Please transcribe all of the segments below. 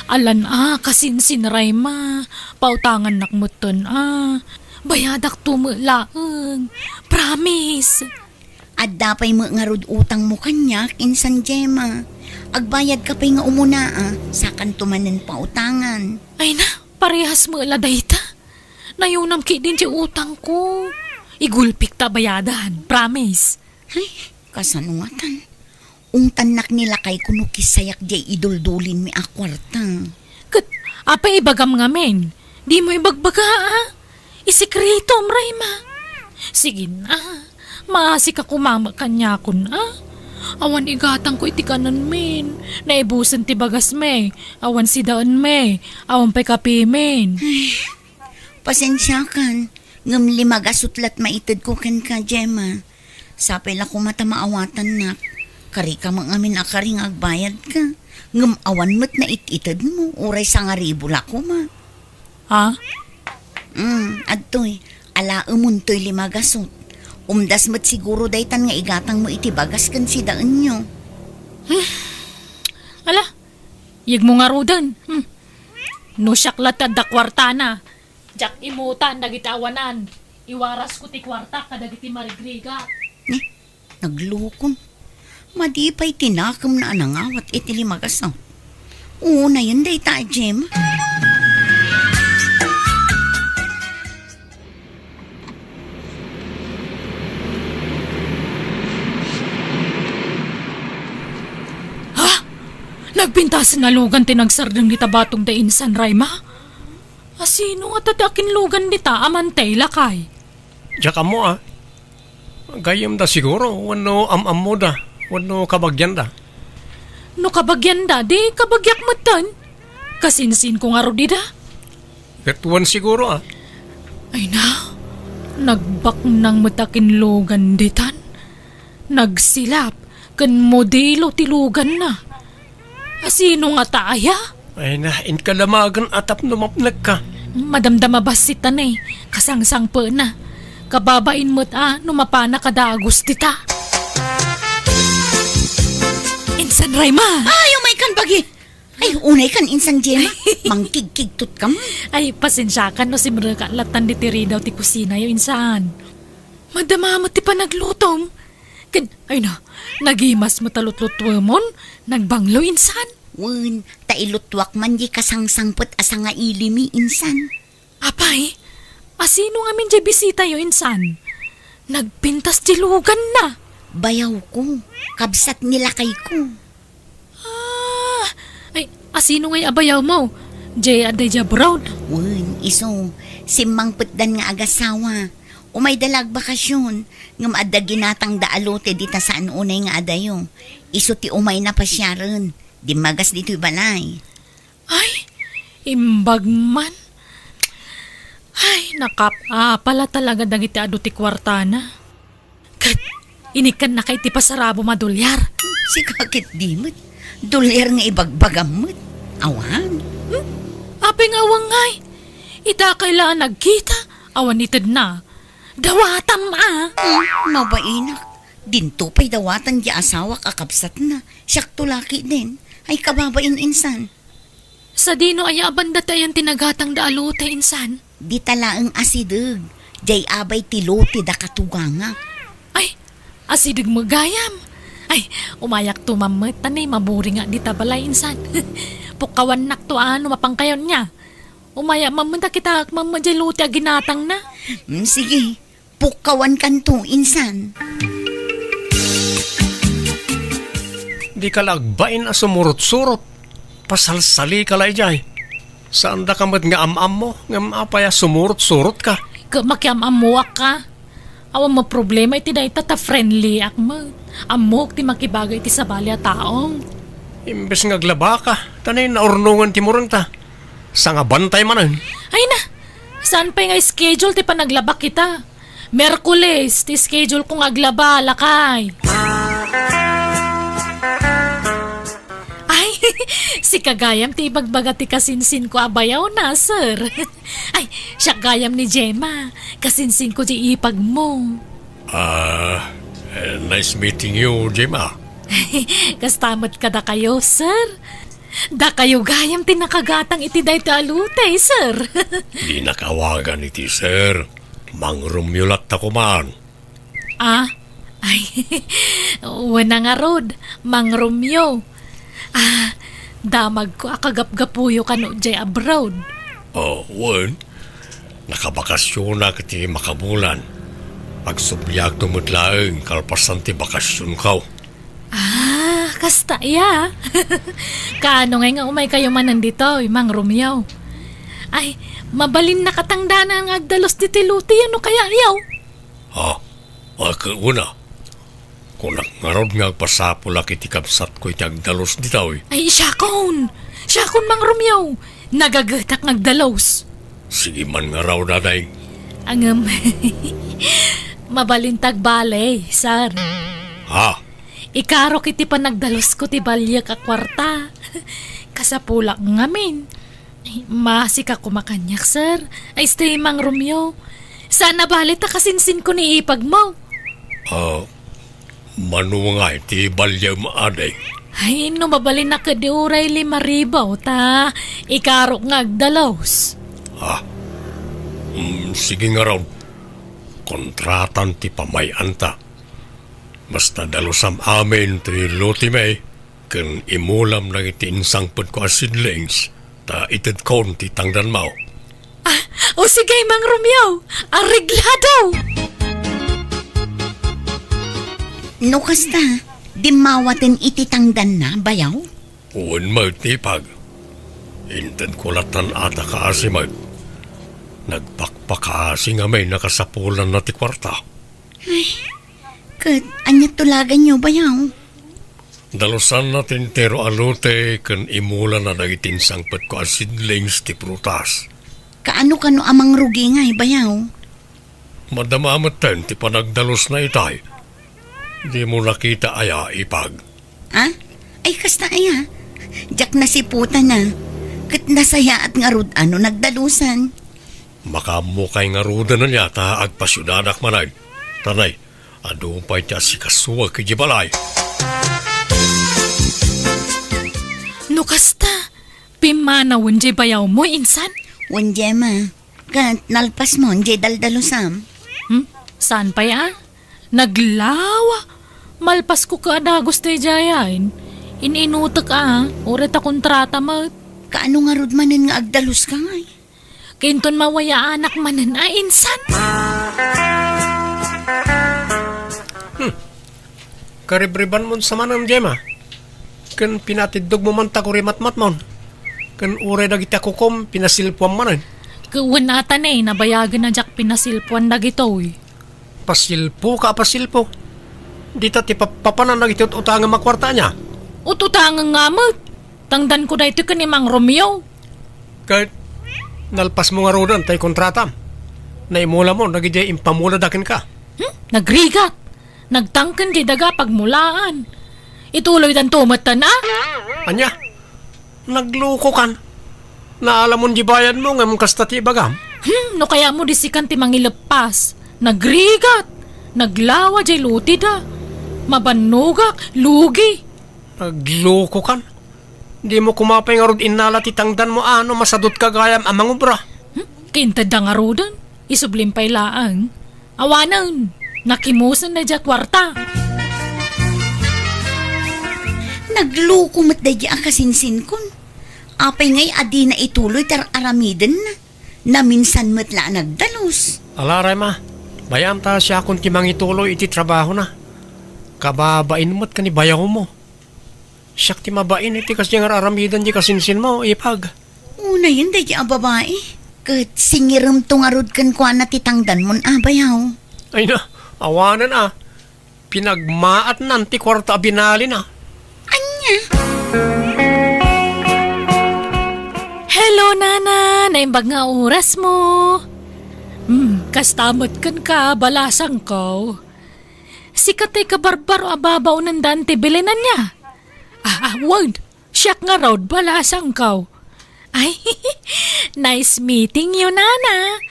Alan kasinsin Rayma. Pautangan nakmuton Bayadak tumulaeng. Promise. At dapay mo nga rod utang mo kanyak, insan Gemma. Agbayad ka pa'y nga umuna sakan tumanin pa utangan. Ay na, parehas mo dayta. Nayunam ki din si utang ko. Igulpik ta bayadan. Promise. Ay, kasanuatan. Tanak nila kay kunukis sayak jay iduldulin mi akwarta. Kat, apay ibagam ngamen. Di mo ibagbaga Isikreto, Rayma. Sige na. Maasi ka kumama kanya kun Awan igatang ko iti kanan men. Naibusan ti bagas me. Awan si daan me. Awan pa'y kapi men. Pasensya kan. Ngam limagasutlat maitid ko kan ka, Gemma. Sapay la ko mata maawatan nak. Kari ka mangamin akaring agbayad ka. Ngam awan mo't na ititid mo. Uray sa nga ribo la ko ma. Ha? Adtoy. Ala umuntoy limagasot. Umdas mo't siguro daytan nga igatang mo iti bagas kan si daan nyo. Ala, yag mo nga rodan. No syaklat at da kwarta na. Jak imutan, dagitawanan. Iwaras ko ti kwarta kadagiti marigriga. Naglukon. Madipay tinakam na anangawat iti limagasot. Oo na yun dayta, Jem. Nagpintas na lugan tinagsardang nita batong da insan, Rayma? Asino nga tatakin lugan nita amantay lakay? Diyak mo Gayam da siguro, wano am mo da, wano kabagyan da. No kabagyan da, di kabagyak matan. Kasinsin ko nga ro di da. Gatuan siguro Ay na, nagbak nang matakin lugan ditan. Nagsilap, kan modelo ti lugan na. Asino nga taaya? Ay na, inkalamagan atap numapnag ka. Madamdama basitan kasangsang pa na. Kababain mo't numapana kada Agustita. Insan Rayma! Ay, umay kan bagi! Ay, unay kan insan Gemma. Mangkig-kigtot ka mo. Ay, pasensya ka no si Mraka latan di tiri daw ti kusina yung insan. Madama mo ti panaglutom. Ay na, nagimas mo talutlutwamon, nagbanglo insan. Wen, tailutwak man di kasangsangpot asa nga ilimi insan. Apay, asino nga min di bisita yung insan? Nagpintas ti lugan na. Bayaw ko, kabsat nila kay ko. Ay, asino nga'y abayaw mo? Jay aday brown. Wen, iso, simangpot dan nga agasawa. Umay dalag bakasyon, ngam adda ginatang daalote dita saan unay nga adayo. Iso ti umay na pasyaran, di magas dito'y balay. Ay, imbag man. Ay, pala talaga dagiti adu ti kwartana. Kat, inikan na kay ti pasarabo madulyar. Si kakit dimot, dolyar nga ibagbagamot. Awan. Apeng awang ngay. Ita kailangan nagkita, awan itad na. Dawatam Mabainak. Dinto pa'y dawatan di asawa kakabsat na. Siyak tulaki din. Ay kababain insan. Sa dino ay abanda tayan tinagatang daalote insan. Di talaang asideg. Jay abay tilote da katuganga. Ay, asidig magayam. Ay, umayak tumamit tanay maburi nga di tabalay insan. Pukawan nak to mapangkayon niya. Umaya mamanda kita mamadyaluti ginatang na. Sige, pukawan kanto insan. Di ka lagbain sumurot-surot. Pasalsali ka lay jay. Saan da kamat nga am-am mo? Nga maapaya sumurot-surot ka. Makiam-amuak ka. Awan mo problema iti da ita ta friendly akma. Amok ti makibagay ti sabali a taong. Imbes nga glaba ka. Tanay na ornungan ti murang ta. Sa nga bantay manan. Ay na, saan pa nga schedule ti panaglaba kita? Merkules, ti schedule kong aglaba, lakay. Ay, si kagayam ti ibagbaga ti kasinsin ko abayaw na, sir. Ay, siya gayam ni Gemma. Kasinsin ko ti ipag mo. Nice meeting you, Gemma. Kastamat ka da kayo, sir. Da kayo gayam tinakagatang iti day talutay, sir. Di nakawagan iti sir. Mangrumyulat ako man. Ah, ay, wana nga rod, Mang Romeo. Damag ko akagap-gapuyo ka no jay abroad. Wan. Nakabakasyon na kiti makabulan. Pagsubyak tumutlaeng kalpasan ti bakasyon kaw. Kasta ya. Kaano nga umay kayo man nandito, Mang Romeo. Ay, mabalin na katangdanan ng agdalos di tiluti, ano kaya yaw? Una. Kung nangarod nga agpasapula kiti kapsat ko iti agdalos di tao. Ay, syakon, Mang Romeo. Nagagatak ng agdalos. Sige man nga raw daday. Ang mabalintag balay, sir. Ikaro kiti pa nagdalos ko ti balya ka kwarta. Kasapulak ngamin. Masi ka kumakanyak, sir. Ay, stay, Mang Romeo. Sana balit kasinsin ko ni ipag mo. Manuangay ti balya maaday. Ay, no mabalin na ka di uray 5,000 ta. Ikaro nga agdalos. Sige nga raw. Kontratan ti pamayanta. Basta dalusam amin ti luti may. Kan imulam na iti insangpad ko asidlings. Ta itid kon ti tangdan mo. O sige, Mang Romeo. Arreglado. No kasta, di mawaten iti tangdan na, bayaw? Uwan mo tipag. Intan kulatan ata kaasi mo. Nagpakpakaasi nga may nakasapulan na ti kwarta. Kat, anya tulagan nyo, bayaw? Dalusan natin tero alute kan imula na nagitinsangpat ko asidlings ti prutas. Kaano kano amang rugi nga, bayaw? Madamamatan ti panagdalos na itay. Di mo nakita aya ipag. Ay, kasta aya. Diyak na si puta na. Kat nasaya at nga rud ano nagdalusan. Makamukay nga ruda na niya ta agpasyudanak manay. Tanay, adumpay tiya si kasuwag kijibalay. No kasta, pimanawon jay bayaw mo, insan? Wanjema, kat nalpas mo, jay daldalusam. Saan pa ya? Naglawa. Malpas ko ka adagos tayo jayain. Ininutak uret a kontrata mo. Kaano nga rud manin nga agdalus ka nga? Kinton mawaya anak manan insan. Karibriban mo sa manang Jema. Kan pinatidog mo man ta ko rimatmat mo. Kan ure dagiti akukom pinasilpuan manan. Kawan ata na nabayagan na jak pinasilpuan dagitoy. Pasilpo ka pasilpo. Dita ti papanan dagiti utangan makwarta niya. Ututangang ngamot. Tangdan ko na ito ka ni Mang Romeo. Kahit nalpas mo nga rodan tay kontrata. Naimula mo, nagijay impamula dakin ka. Nagrigat. Nagtangkan di daga pagmulaan. Ituloy dan tumatan na. Anya, nagluko kan. Naalam mo di bayan mo nga mong kastati bagam. No kaya mo disikan ti mangilepas. Nagrigat. Naglawa jay lutida. Mabanugak, lugi. Nagluko kan. Di mo kumapay nga rod inala titangdan mo masadot ka gayam amang ubra. Kintad da nga rodan. Isublimpay laang. Awanan. Nakimusan na dya kwarta. Nagluko mat da dya kasinsin kun. Apay ngay adi na ituloy tar aramiden na. Na minsan matla nagdalos. Alaray ma, bayam ta siya kung timang ituloy iti trabaho na. Kababain mo't ka ni bayaw mo. Siyak ti mabain iti kasi nga aramidan di kasinsin mo, ipag. Una yun da dya babae. Kat singiram tungarod kan kwa na titangdan mon bayaw. Ay na, awanan Pinagmaat nan ti kwarta binali na. Anya? Hello, Nana. Naimbag nga oras mo. Kastamot kan ka, balasang ko. Sikatay ka barbaro ababaw ng dante bilinan niya. Wag. Siyak nga raw, balasang ko. Ay, nice meeting you, Nana.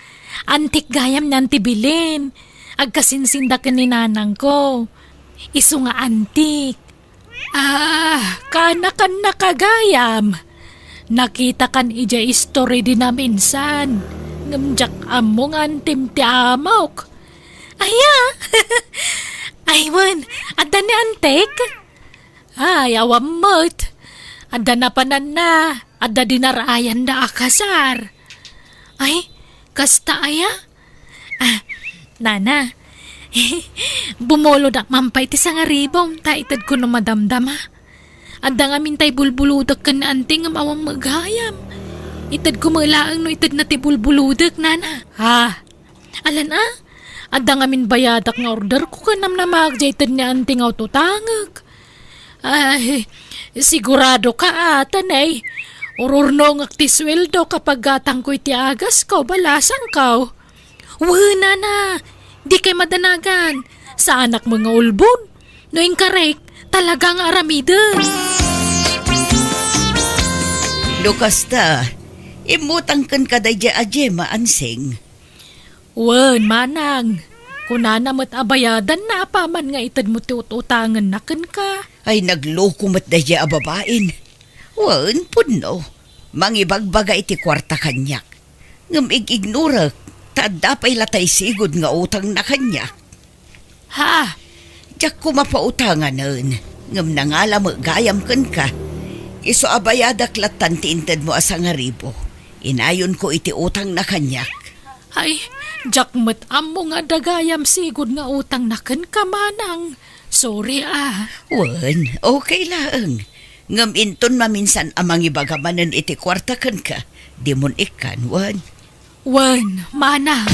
Antik gayam nanti bilin. Agkasinsinda ka ni nanang ko. Isu nga antik. Kana kan nakagayam. Nakita kan ija story din na minsan. Ngamjak among antim ti amok. Aywan, ada ni antek? Ay, awam mo't. Ada na panan na. Ada dinarayan da akasar. Ay, kasta aya? Nana, bumolo da mampay ti sangaribong. Taitad ko no madamdama. Ada nga mintay bulbuludak kan anting ang awang maghayam. Itad ko malaang no itad na ti bulbuludak, Nana. Alan ada nga min bayadak nga order ko kanam na magjaytad ni anting aw tutangag. Ay, sigurado ka atan ay. Ururno nga ti sweldo kapag gatang ko iti agas ko, balasan ka. Wala na, di kay madanagan. Sa anak mga ulbon, no inkarek, talagang aramidan. Lukasta, imutang kan kaday di ajema ansing. Wan, manang. Kunana mo't abayadan na apaman nga itad mo ti utangan na kan ka. Ay nagloko mat day di ababain. Wan, puno. Mangibagbaga iti kwarta kanyak. Ngam igignorak, tadapay latay sigod nga utang na kanyak. Diyak ko mapautangan nun. Ngam nangala mo gayam kan ka. Iso abayadak latan ti intad mo asang aribo. Inayon ko iti utang na kanyak. Ay, jakmet amo nga dagayam sigod nga utang na kan ka, manang. Sorry Wan, okay lang. Ngam inton maminsan amang ibagamanan iti kwarta kan ka. Di mon ikan, wan. Wan, manang.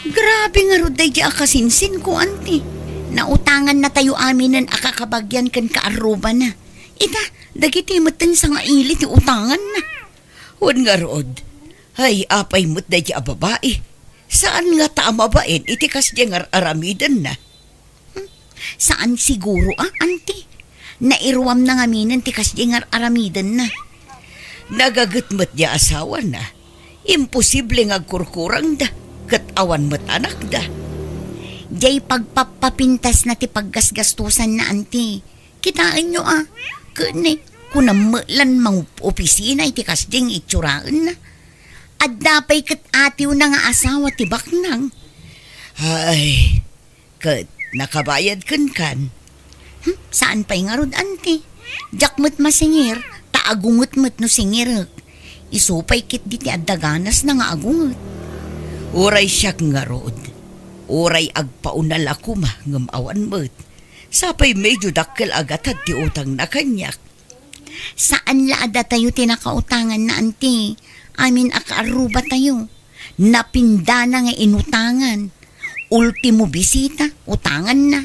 Grabe nga ruday di akasinsin ko, anti. Nautangan na tayo aminan akakabagyan kan kaaruba na. Ita, dagiti matan sa nga ili ti utangan na. Wan nga rod. Ay, apay mo't day di ababae. Saan nga taamabain iti kas di nga aramidan na? Saan siguro, anti? Nairuam na nga minan ti kas di nga aramidan na. Nagagatmat di asawa na. Imposible nga kurkurang da. Kat awan mat anak da. Diyay pagpapapintas na ti paggasgastusan na, anti. Kitaan nyo Kani, kunamalan mang opisina iti kasding itsuraan na. At dapay kat atiw na nga asawa ti baknang. Ay, kat nakabayad kan. Saan pa'y nga rod, anti? Jakmat masingir, taagungot-mat no singir. Isupay kit di ti adaganas na nga agungot. Uray siyak nga rod. Uray agpaunal ako ngam awan mo't. Sapay medyo dakkel agatad ti utang na kanyak. Saan laada tayo tinakautangan na, anti? Amin akaaruba tayo. Napinda na nga inutangan. Ultimo bisita, utangan na.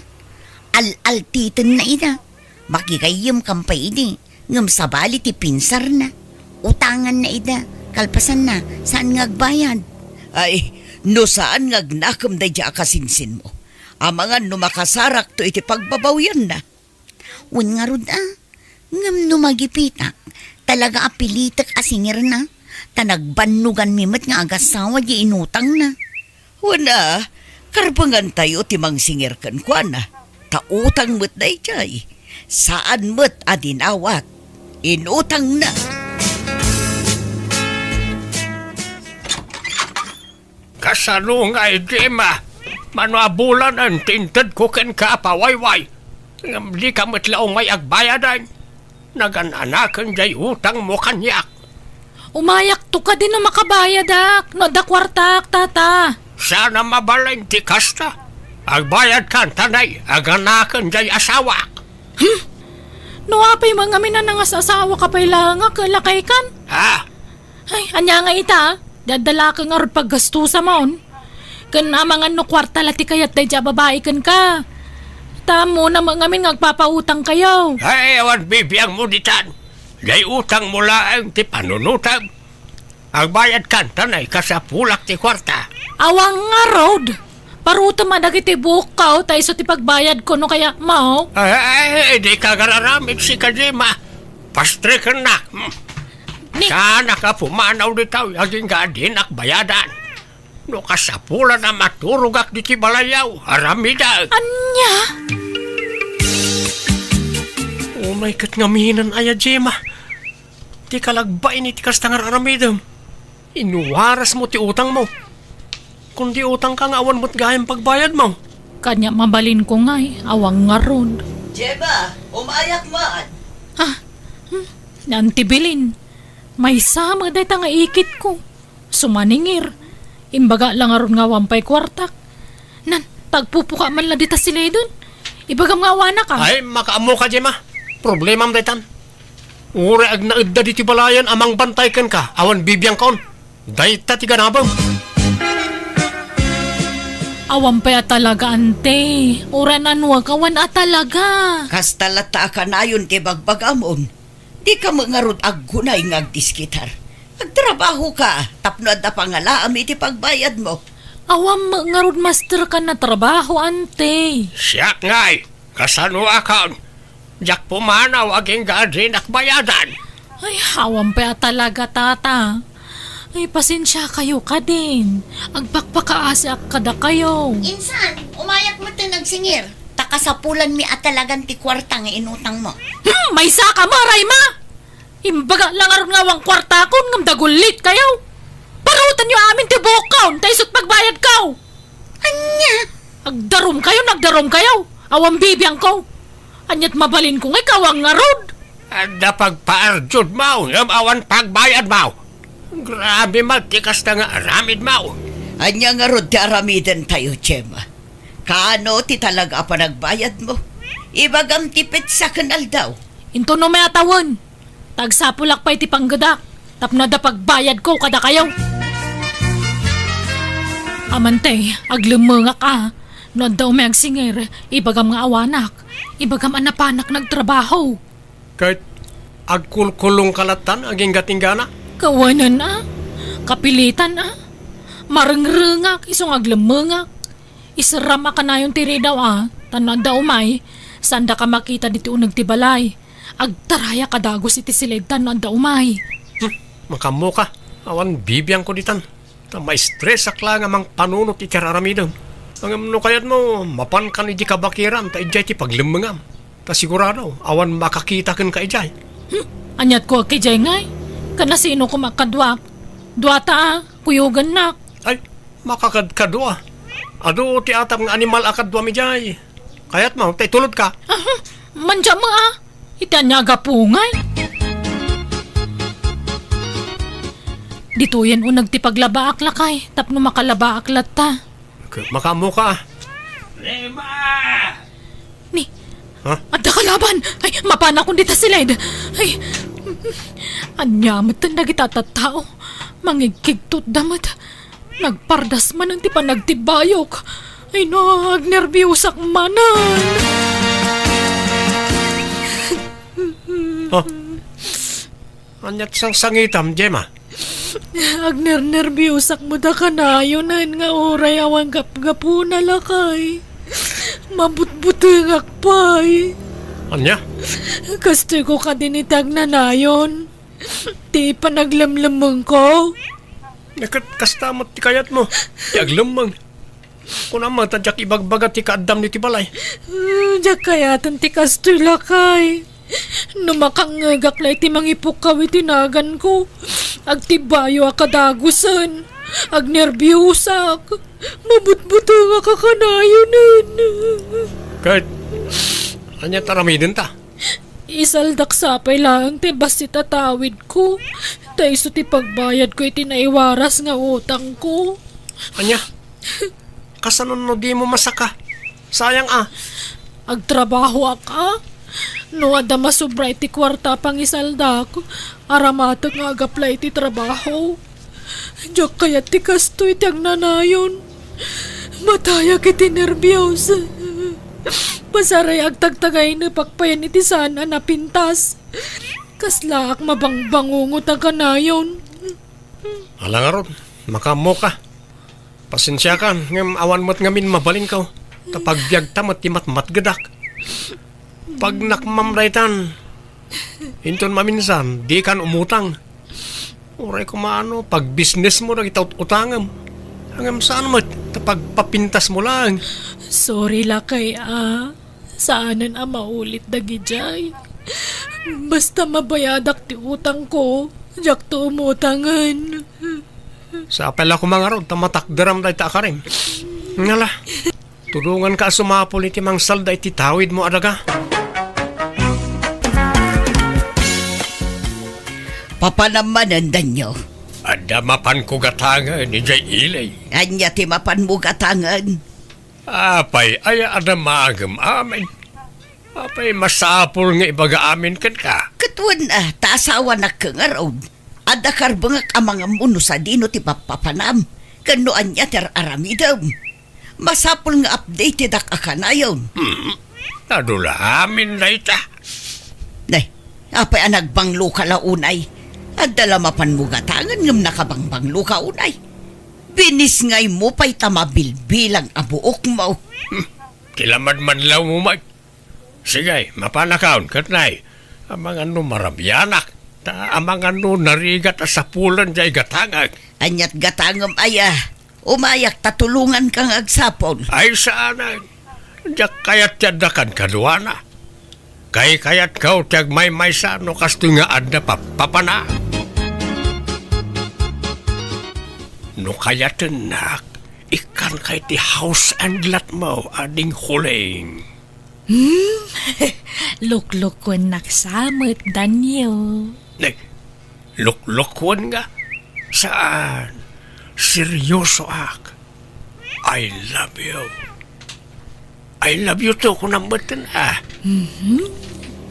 Al-altitan na ida. Makikayam kampay idi. Ngam sabali ti pinsar na. Utangan na ida. Kalpasan na. Saan ngagbayad? Ay, no saan ngagnakam da dya akasinsin mo. Amangan no makasarak to iti pagbabawyan na. Un nga rod ngam no magipitak. Talaga apilitak asingir na. Tanagbanugan mimat nga agasawa di inutang na. Wana, karbangan tayo timang singir kan kwa na. Tautang mo't day jay. Saan mo't adinawat. Inutang na. Kasano nga Gemma? Manabulan ang tintad ko ken ka pawayway. Ngam di ka matlaong may agbayadan. Nagananakan jay utang mo kanyak. Umayak to ka din na makabayadak. No, da kwartak, tata. Sana mabalain ti kasta. Agbayad kan tanay, aganakan jay asawak. No, apay mga minan nga sa asawa ka pa'y lang kalakay kan. Ay, anya nga ita, dadala ka nga rin paggastusa maon. Kan amangan no kwarta lati kayat day dya babae kan ka. Tamo na mga min ngagpapautang kayo. Ay, awan bibiyang mo ditan. Jay utang mo lang ti panunutang. Agbayad kan tanay kasapulak ti kwarta. Awang nga road. Paruto madagiti bukaw tayo sa ti pagbayad ko no kaya mao. Ay, di ka gararamit si Kajima. Pastre ka na. Ni- Sana ka pumanaw ditaw, aging ka din akbayadan. No kasapula na maturugak di ti balayaw, haramida. Anya? Umay kat ngaminan aya Jema. Ti kalagbay ni ti kastangar aramidam. Inuwaras mo ti utang mo. Kung di utang ka nga awan mo't gayang pagbayad mo. Kanya mabalin ko nga'y awang nga ron. Jema, umayak man. Nantibilin. May sama day nga ikit ko. Sumaningir. Imbaga lang aron nga wampay kwartak. Nan, tagpupuka man lang dita sila dun. Ibagam nga wana ka. Ay, makaamo ka, Jema. Problema am daytan. Ure ag naedda di ti balayan amang bantay ken ka. Awan bibiyang kaon. Dayta ti ganabang. Awampay talaga, ante. Uran anwag, awan talaga. Kastalata ka na yun ti bagbagamon. Di ka mangarod aggunay ngagdiskitar. Agtrabaho ka, tapno at pangalaam iti pagbayad mo. Awam ngarud master ka na trabaho, ante. Siyak ngay. Kasano akon. Jak pumanaw aging gadrin akbayadan. Ay, awampay talaga, tata. Ay, pasensya kayo ka din. Agpakpakaasa kada kayo. Insan, umayak mo ito nagsingir. Takasapulan mi at talagang ti kwarta nga inutang mo. May saka mo, Rayma! Imbaga lang aron nga wang kwarta ko, ngam dagulit kayo. Parutan nyo amin ti bukaw, taisot pagbayad kaw. Anya? Nagdarom kayo. Awang bibiyang ko. Anyat mabalin ko ngay kawang nga rod. Ada pagpaarjud mo, ngam awan pagbayad mo. Grabe magtikas na nga aramid mo. Anya nga rod ti aramiden tayo, Chema. Kaano ti talaga pa nagbayad mo? Ibagam tipit sa kanal daw. Into no may atawan. Tagsapulak pa iti panggadak. Tapno da pagbayad ko kada kayo. Amante, aglumanga ka. No daw may agsingir, ibagam nga awanak. Ibagam anapanak nagtrabaho. Kahit agkulkulong kalatan aging gatinggana. Kawanan kapilitan marengrengak isong aglumangak. Isarama ka na yung tiri daw tanan daw may, sanda ka makita dito unag tibalay. Agtaraya kadagos iti silegtan na daw may. Makamo ka. Awan bibiyang ko ditan. Ta may stress akla nga mang panunot iti raramidam. Ang no kayat mo, mapan kan iti kabakiran, ta ijay ti paglumangam. Ta sigurado, awan makakita ken ka ijay. Anyat ko kay jay ngay. Kana sino ko makadwak. Duata kuyugan nak. Ay, makakadkadwa. Ado ti atap nga animal akadwa mi jay. Kayat mo, tay tulod ka. Manja mo Itanyaga pungay. Dito yan unag ti paglaba aklakay. Tapno makalaba aklat ta. Makamo ka. Rema! Ni, ha? Adda kalaban. Ay, mapana kong dita silid. Ay, anyamat na nagitatatao. Mangigkigtot damat. Nagpardas man ang ti panagtibayok. Ay, nagnerbiusak manan. Oh. Anyat sang sangitam, Jema. Agner-nerbiusak mo da ka na. Yun nga oray awang gap-gapu na lakay. Mabut-butungak pa'y. Anya? Kastoy ko ka dinitag na nayon. Di pa naglamlamang ko. Nakat kastamot ti kayat mo. Ti aglamang. Kung naman tadyak ibagbagat ti kaadam ni ti balay. Diyak kaya ti kastoy lakay. Numakangagak na iti mangipok tinagan ko. Agtibayo akadagusan. Agnerbiusak. Mabutbuto nga kakanayonan. Kahit, anya taramidin ta. Isaldak sapay lang ti basi tatawid ko. Taiso ti pagbayad ko iti naiwaras nga utang ko. Anya, kasanon no di mo masaka. Sayang Agtrabaho ka? No ada masubra iti kwarta pang isalda ko. Aramatak nga agaplay iti trabaho. Diyak kaya ti kasto iti agnanayon. Matayak iti nervyos. Pasaray agtagtagay na pakpayan iti sana na pintas. Kaslaak mabangbangungot ang kanayon. Alang aron, makamo ka. Pasensya ka, ngam awan mo't ngamin mabaling ka. Tapag biyag tamat ti matmatgadak. Pag nakmamraytan, hinton maminsan, di kan umutang. Uray ko maano, pag business mo nagitaut utangam. Hanggang saan mo, pagpapintas mo lang. Sorry lakay Saanan maulit dagi jay. Basta mabayadak ti utang ko. Jak to umutangan. Sa apel ako mga rod, tamatakdaram dahi ta karim. Ngala, tulungan ka sumapol iti mang salda iti tawid mo adaga. Papanamanan danyo. Adamapan ko gatangan ni Jay Ilay. Anya ti mapan mo gatangan. Apay, ay adamagam amin. Apay, masapol nga ibaga amin kan ka. Katuan taasawa na kangarod. Adakar bangak amang muno sa dino ti papapanam. Kano anya ter aramidam. Masapol nga updated ak akanayon. Adula amin na ita. Nay, apay anagbanglo ka launay. Adala mapan mo gatangan ngam nakabangbanglo ka unay. Binis ngay mo pa'y tamabilbilang abuok mo. Kilamad man law mo mag. Sige, mapanakaon katnay. Amang ano marabyanak. Amang ano narigat sa pulan jay gatangag. Anyat gatangam umayak tatulungan kang agsapon. Ay saanan. Diyak kayat yadakan kaduana. Kayat kau tiyag may sa no kasto nga adna papana. No kayatan nak, ikan kay ti house and lot mo ading huling. Lukluk ko naksamot, Daniel. Luklukwan nga? Saan? Seryoso ak. I love you. I love you too kung nambatan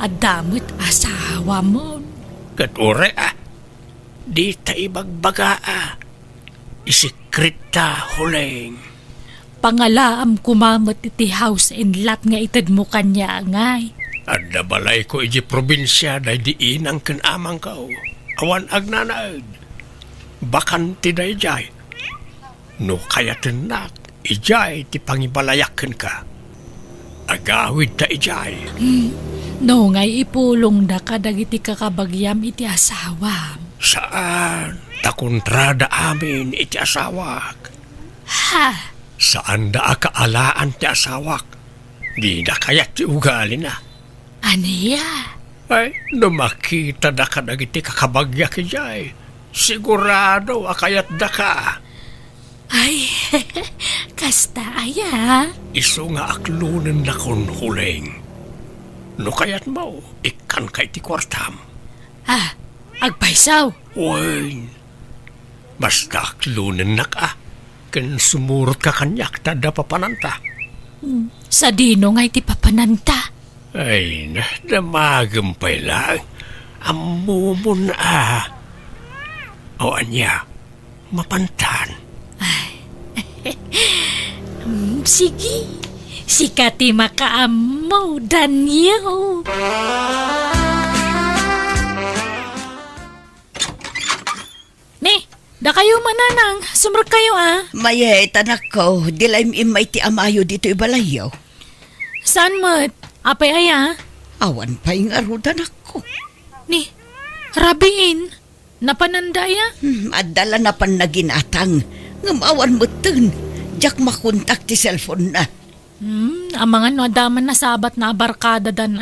Adamot asawa mo. Katore di ta ibagbaga Isikrita huling. Pangalaam kumamot iti house and lot nga itad mo kanya ngay. At nabalay ko iji probinsya na diin ang kanamang kao. Awan agnanaad. Bakan tinay jay. No kaya tinak, ijay ti pangibalayakan ka. Agawid ta ijay. No ngay ipulong da ka dagiti kakabagyam iti asawam. Saan? Takontrada amin iti asawak. Ha? Saan da akaalaan ti asawak? Di na kayat ti ugali na. Aniya? Ay, no makita da ka dagiti kakabagya kijay. Sigurado akayat da ka. Ay, kasta aya. Iso nga aklunan na kon huling. No kayat mo, ikan kay ti kwartam. Agpaisaw. Uy, basta aklunan na ka. Kan sumurot ka kanyak tada papananta. Sa dino ngay ti papananta. Ay, damagampay lang. Amumon O anya, mapantan. Sige. Sikati makaamaw, Daniel. Ni, da kayo mananang. Sumrot kayo Maye, tanak ko, dilay imay ti amayo dito ibalayaw. Saan mo't? Apay aya? Awan pa'y nga rudan ako. Ni, rabiin. Napanandaya? Adala na pan na ginatang. Ngamawan mo tun. Diyak makontak ti cellphone na. Ang mga no adaman na sabat na barkada dan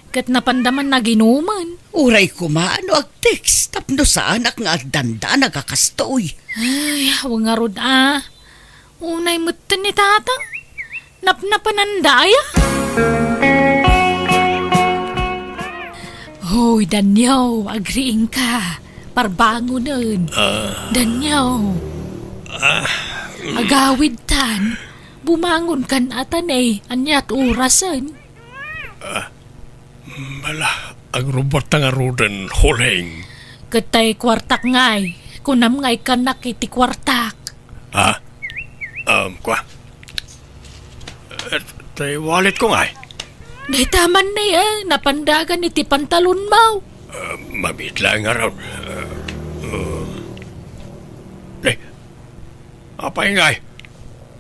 Kat napandaman na ginuman. Uray ko maano ag text. Tapno sa anak nga agdanda nagakastoy. Ay, huwag nga rod Unay mo ni tatang. Napanandaya? Hoy, Daniel, agriing ka. Parbango nun. Daniel. Agawid tan. Bumangon kan atan anyat orasan. Mala, ang robot nga rudan huling. Katay kwartak ngay. Kunam ngay ka nakiti kwartak. Kwa. Tay wallet ko nga Day taman na napandagan iti pantalon mo. Mabit lang nga raw. Apay nga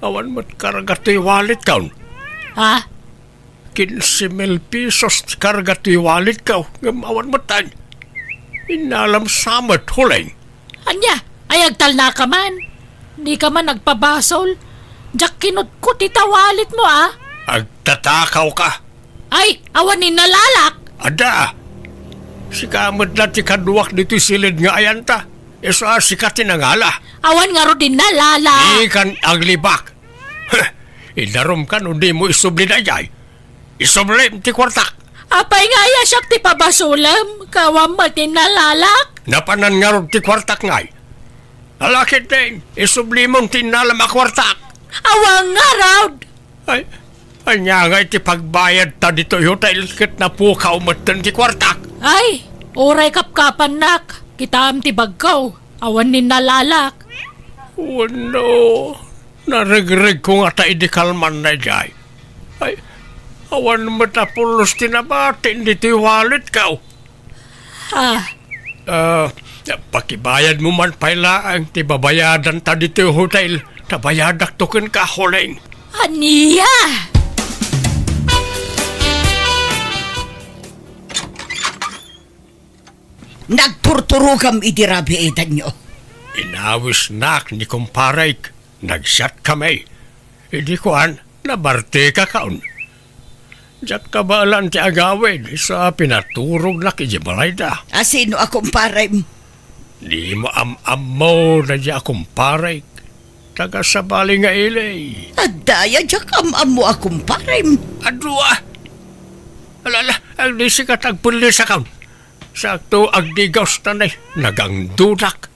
awan mo't karagat ti wallet kaun. 15,000 pesos karagat ti wallet kaun. Awan mo't tan. Inalam samat huling. Anya, ayagtal na ka man. Di ka man nagpabasol. Diyak kinutkot itawalit mo Agtatakaw ka. Ay, awan ni nalalak. Ada. Sikamad na ti kaduwak dito silid nga ayanta. Isa sikat tinangala. Awan nga ro din nalala. Ikan ang libak. Idarom ka no di mo isubli na jay. Isubli ti kwartak. Apay nga ya siyak ti pabasulam. Kawam matin nalalak. Napanan nga ron ti kwartak ngay. Alakit din. Isubli mong tinalam a kwartak. Awang nga raud. Ay, anya nga iti pagbayad ta dito hotel kit na pukaw matan ti kwartak. Ay, oray kapkapan nak. Kita am ti bagkaw. Awan ni nalalak. Oh no. Narigrig ko nga ta idikalman na jay. Ay, awan mo tapulos tinabatin dito yung wallet ka. Pakibayad mo man pala ang tibabayadan ta dito yung hotel. Tabayadak token ka huling. Aniya! Nagturturugam idirabi edan nyo. Inawis nak ni kumparay. Nagshot kami. Hindi ko nabarte ka kaon. Diyak kabalan ti agawin sa pinaturog na kijibalay da. Asino akong paray mo? Di mo am-am na di akong paray. Taga sa bali nga ilay. Adaya, diyak am-am mo akong paray mo. Adwa! Alala, ang disikat agpulis akaw. Sakto agdigaws tanay, nagang dudak.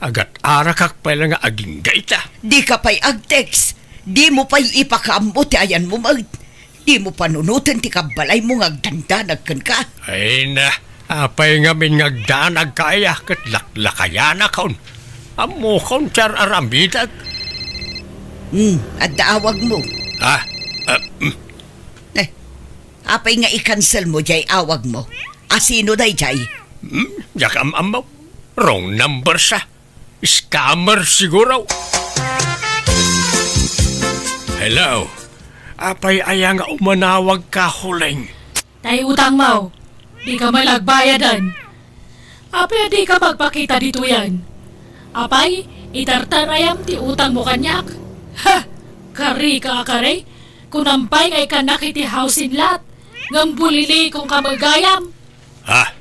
Agat arakak pala nga aging gaita. Di ka pa'y agtext. Di mo pa'y ipakaambo ti ayan mo mag... Di mo panunutin ti kabalay mo ngagdandanag kan ka. Ay na, apay nga min ngagdanag kaya kat laklakayana kaon. Amo kaon char aramidag. At daawag mo. Apay nga i-cancel mo jay awag mo. Asino day jay? Jak am-am mo. Wrong number siya. Scammer siguro. Hello. Apay aya nga umanawag ka huling. Tay utang mo. Di ka malagbayadan. Apay di ka magpakita dito yan. Apay, itartarayam ti utang mo kanyak. Ha! Kari ka akare. Kunampay ngay kanak iti housin lat. Ngambulili kung kamagayam. Ha?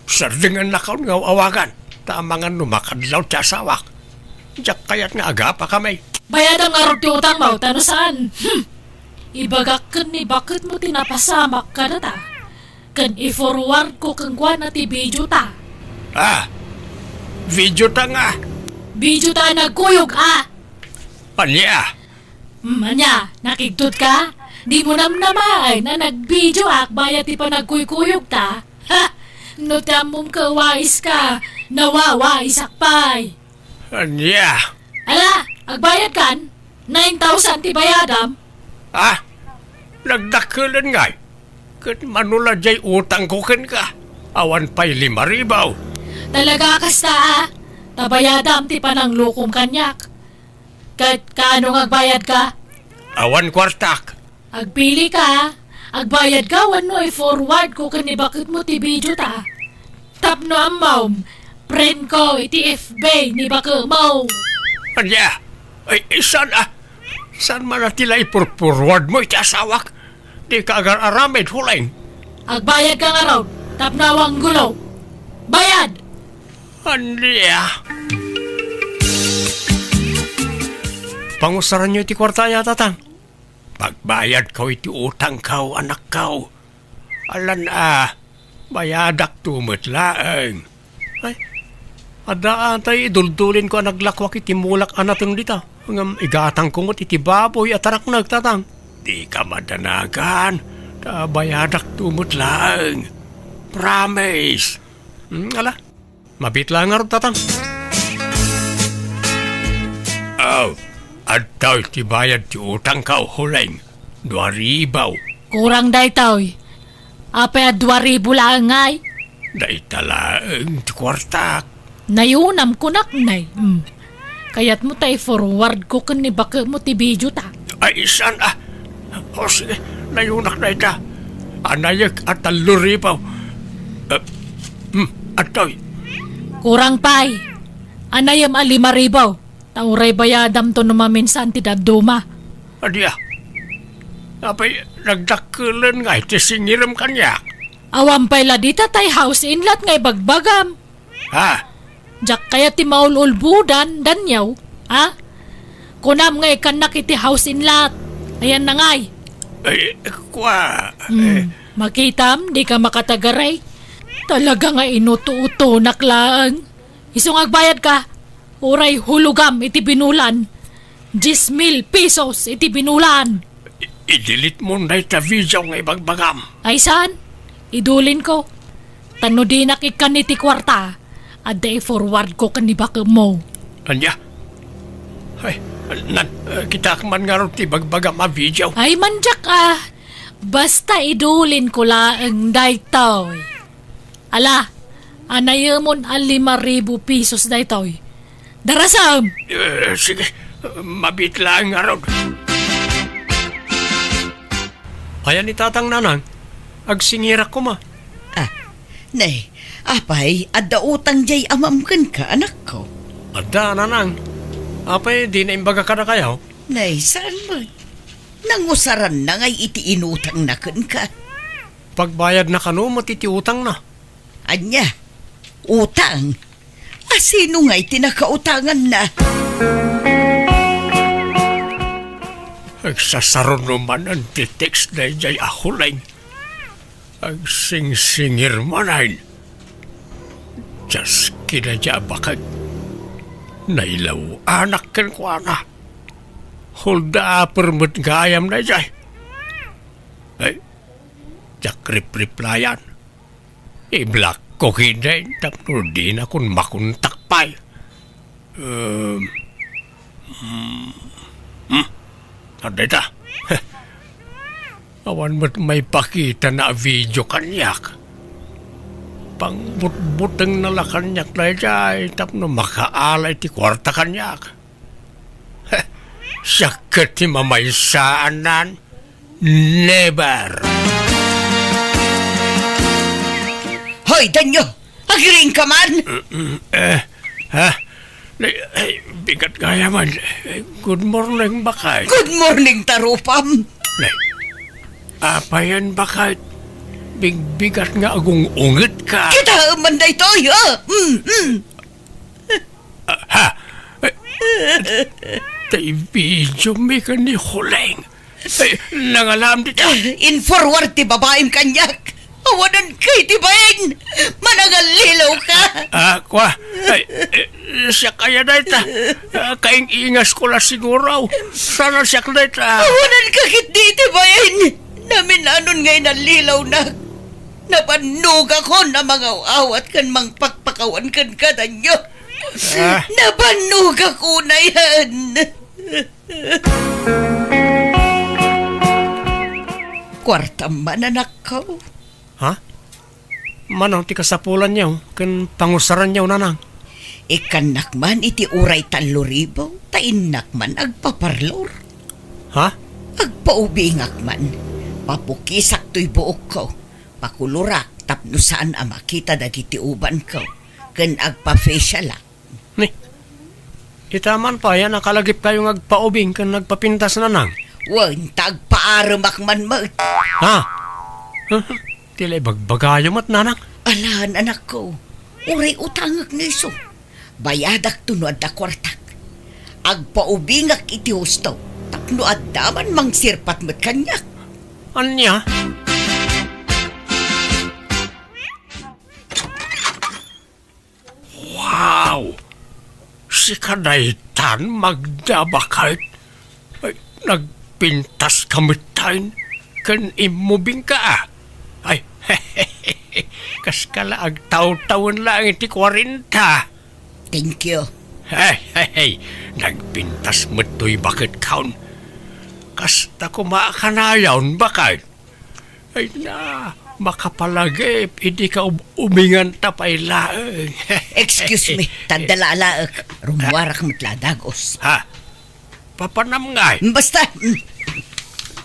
Sardingan na kaon nga awagan. Tamangan numakadlaw ti asawak. Diyak kayat nga aga pa kami. Bayad ang arot ti utang mo, tano saan? Ibagak kan ni bakit mo tinapasamak ka na ta? Kan i-forward ko kang kwan na ti video ta. Video ta nga. Video ta nagkuyog Anya? Anya, nakigtot ka? Di mo namnamay na nag-video bayad ti pa nagkuykuyog ta. Ha! No tamom kawais ka, nawawais akpay. Anya? Ala, agbayad kan? 9,000 ti bayadam. Nagdakulan nga. Kat manula jay utang ko ken ka. Awan pa'y 5,000. Talaga kasta tabayadam ti panang lukom kanyak. Kat kaano agbayad ka? Awan kwartak. Agpili ka. Agbayad ka wano i-forward ko kani bakit mo ti video ta. Tapno amam. Friend ko iti FB ni baka mo. Anya? Ay, saan man natila ipurpurward mo iti asawak? Di ka agar aramid huling. Agbayad ka nga raw. Tapnawang gulo. Bayad! Anya? Pangusaran nyo iti kwartaya, tatang. Pagbayad ko iti utang kao, anak kao. Alan bayadak tumot laeng. Ay, adaan tayo iduldulin ko naglakwak iti mulak anatong dita. Ngam igatang kumot iti baboy at arak nagtatang. Di ka madanagan. Bayadak tumot laeng. Promise. Ala, mabit lang nga rin tatang. At tayo ti bayad ti utang kao huling. 2,000. Kurang day taoy. Apay 2,000 lang ngay. Day talaeng ti kwartak. Nayunam ko naknay. Kaya't mo tayo forward ko kani baka mo ti video ta. Ay, isan O sige, nayunak na ita. Anayak at taluripaw. At tayo. Kurang pay. Anayam 5,000. Tauray bayadam to numamin sa antidabduma. Adya. Apay, nagdakulan nga iti singiram kanyak. Awam pay la dita tay house inlat ngay bagbagam. Ha? Jak kaya ti maululbudan, danyaw. Ha? Kunam ngay kanak iti house inlat. Ayan na ngay. Ay, kwa. Makitam, di ka makatagaray. Talaga nga inuto-uto naklaan. Isong agbayad ka. Uray hulugam iti binulan. 10,000 pesos iti binulan. Idilit mo na ita video nga ibagbagam. Ay saan? Idulin ko. Tano di nakikan iti kwarta. At forward ko kanibaka mo. Anya? Ay, kita man nga rin ti bagbagam a video. Ay manjak ah. Basta idulin ko laang daytoy. Ala, anayamon ang 5,000 pesos daytoy. Darasam! Sige, mabit lang nga rin. Ayan ni tatang nanang, agsingirak ko ma. Nay, apay, adda utang jay amamkan ka, anak ko. Adda nanang, apay di na imbaga ka na kayo. Nay, saan mo? Nangusaran na ngay iti inutang na kan ka. Pagbayad na kano, matitiutang na. Anya, utang? Sino ngay tinakautangan na? Agsasaron naman ang titext na jay ahulay. Agsing-singir manayin. Diyas kinadya bakag. Nailaw anak kan ko na. Hulda permut gayam na jay. Ay, jak replyan. I-block ko hindi. Tapno di na kung makuntakpay. Aday ta. Awan mo't may pakita na video kanyak. Pangbut-buteng nala kanyak na jay. Tapno makaalay ti kwarta kanyak. Sakit ti mamaysaan nan. Never. Hoy, Danyo! Agiring ka man! Ha? Bigat gaya man. Good morning, bakay. Good morning, Tarupam! Apayan bakit? Bigat nga agong ungit ka. Kita man na ito, ha? Ha? Tay video may ka ni Huleng. Nangalam dito. In forward ti babaeng kanyak. Awanan kay ti baeng. Managalilaw ka. Kwa. Siya kaya na ita. Kaing ingas ko la siguro. Sana siya na ita. Awanan ka kit di ti baeng. Namin anon ngay nalilaw na. Napanug ako na mga awat kan mang pakpakawan kan kadanyo. Napanug ako na yan. Kwarta man anak ko. Ha? Manang ti kasapulan niyaw, kan pangusaran niyaw nanang. Ikanak man iti uray 3,000, tainak man agpaparlor. Ha? Agpaubingak man, papukisak to'y buok ko. Pakulurak, tapno saan ang makita dagiti uban ko. Kan agpa-facial ak. Ni, itaman pa yan, nakalagip kayong agpaubing kan nagpapintas nanang. Wan, tagpaaramak man mo. Ha? Tila'y bagbagayo mat nanang. Alahan anak ko, uray utangak niso. Bayadak tunod na kwartak. Agpaubingak iti husto. Tapno at daman mang sirpat mat kanyak. Anya? Wow! Si Kadaytan magdabakait. Ay, nagpintas kamitain. Kan imubing ka. Ay, kas kala agtaw-tawon lang iti 40. Thank you. Hey, nagpintas mo to'y bakit kaun. Kasta kumakanayaw bakit? Ay na, makapalagip, hindi ka umingan tapay laeng. Excuse me, tandalaalaak. Rumwarak matladagos. Ha? Papanam nga. Basta,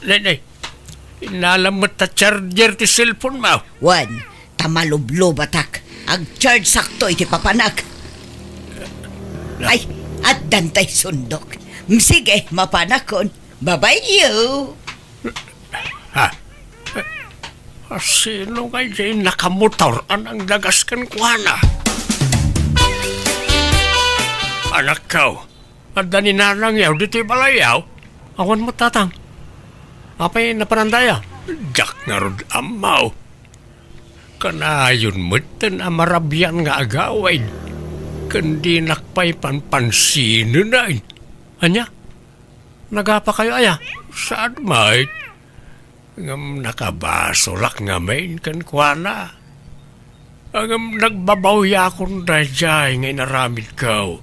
Nenay, inalam mo ta charger ti cellphone mo. Wan, tamalublo batak. Ag-charge sakto iti papanak. Ay, at dantay sundok. Sige, mapanakon. Bye-bye you. Sino nga dyan nakamotor ang dagas kan kuhana? Anak ko, at daninarang yaw dito'y balayaw. Awan mo tatang. Apay napanandaya? Jak nga rod amaw. Kanayon mo tan amarabyan nga agaway. Kandi nakpay panpansino na. Anya? Nagapa kayo aya? Saan may? Ngam nakabasolak nga main kan kuana. Ngam nagbabawya akong dajay ngay naramid ko.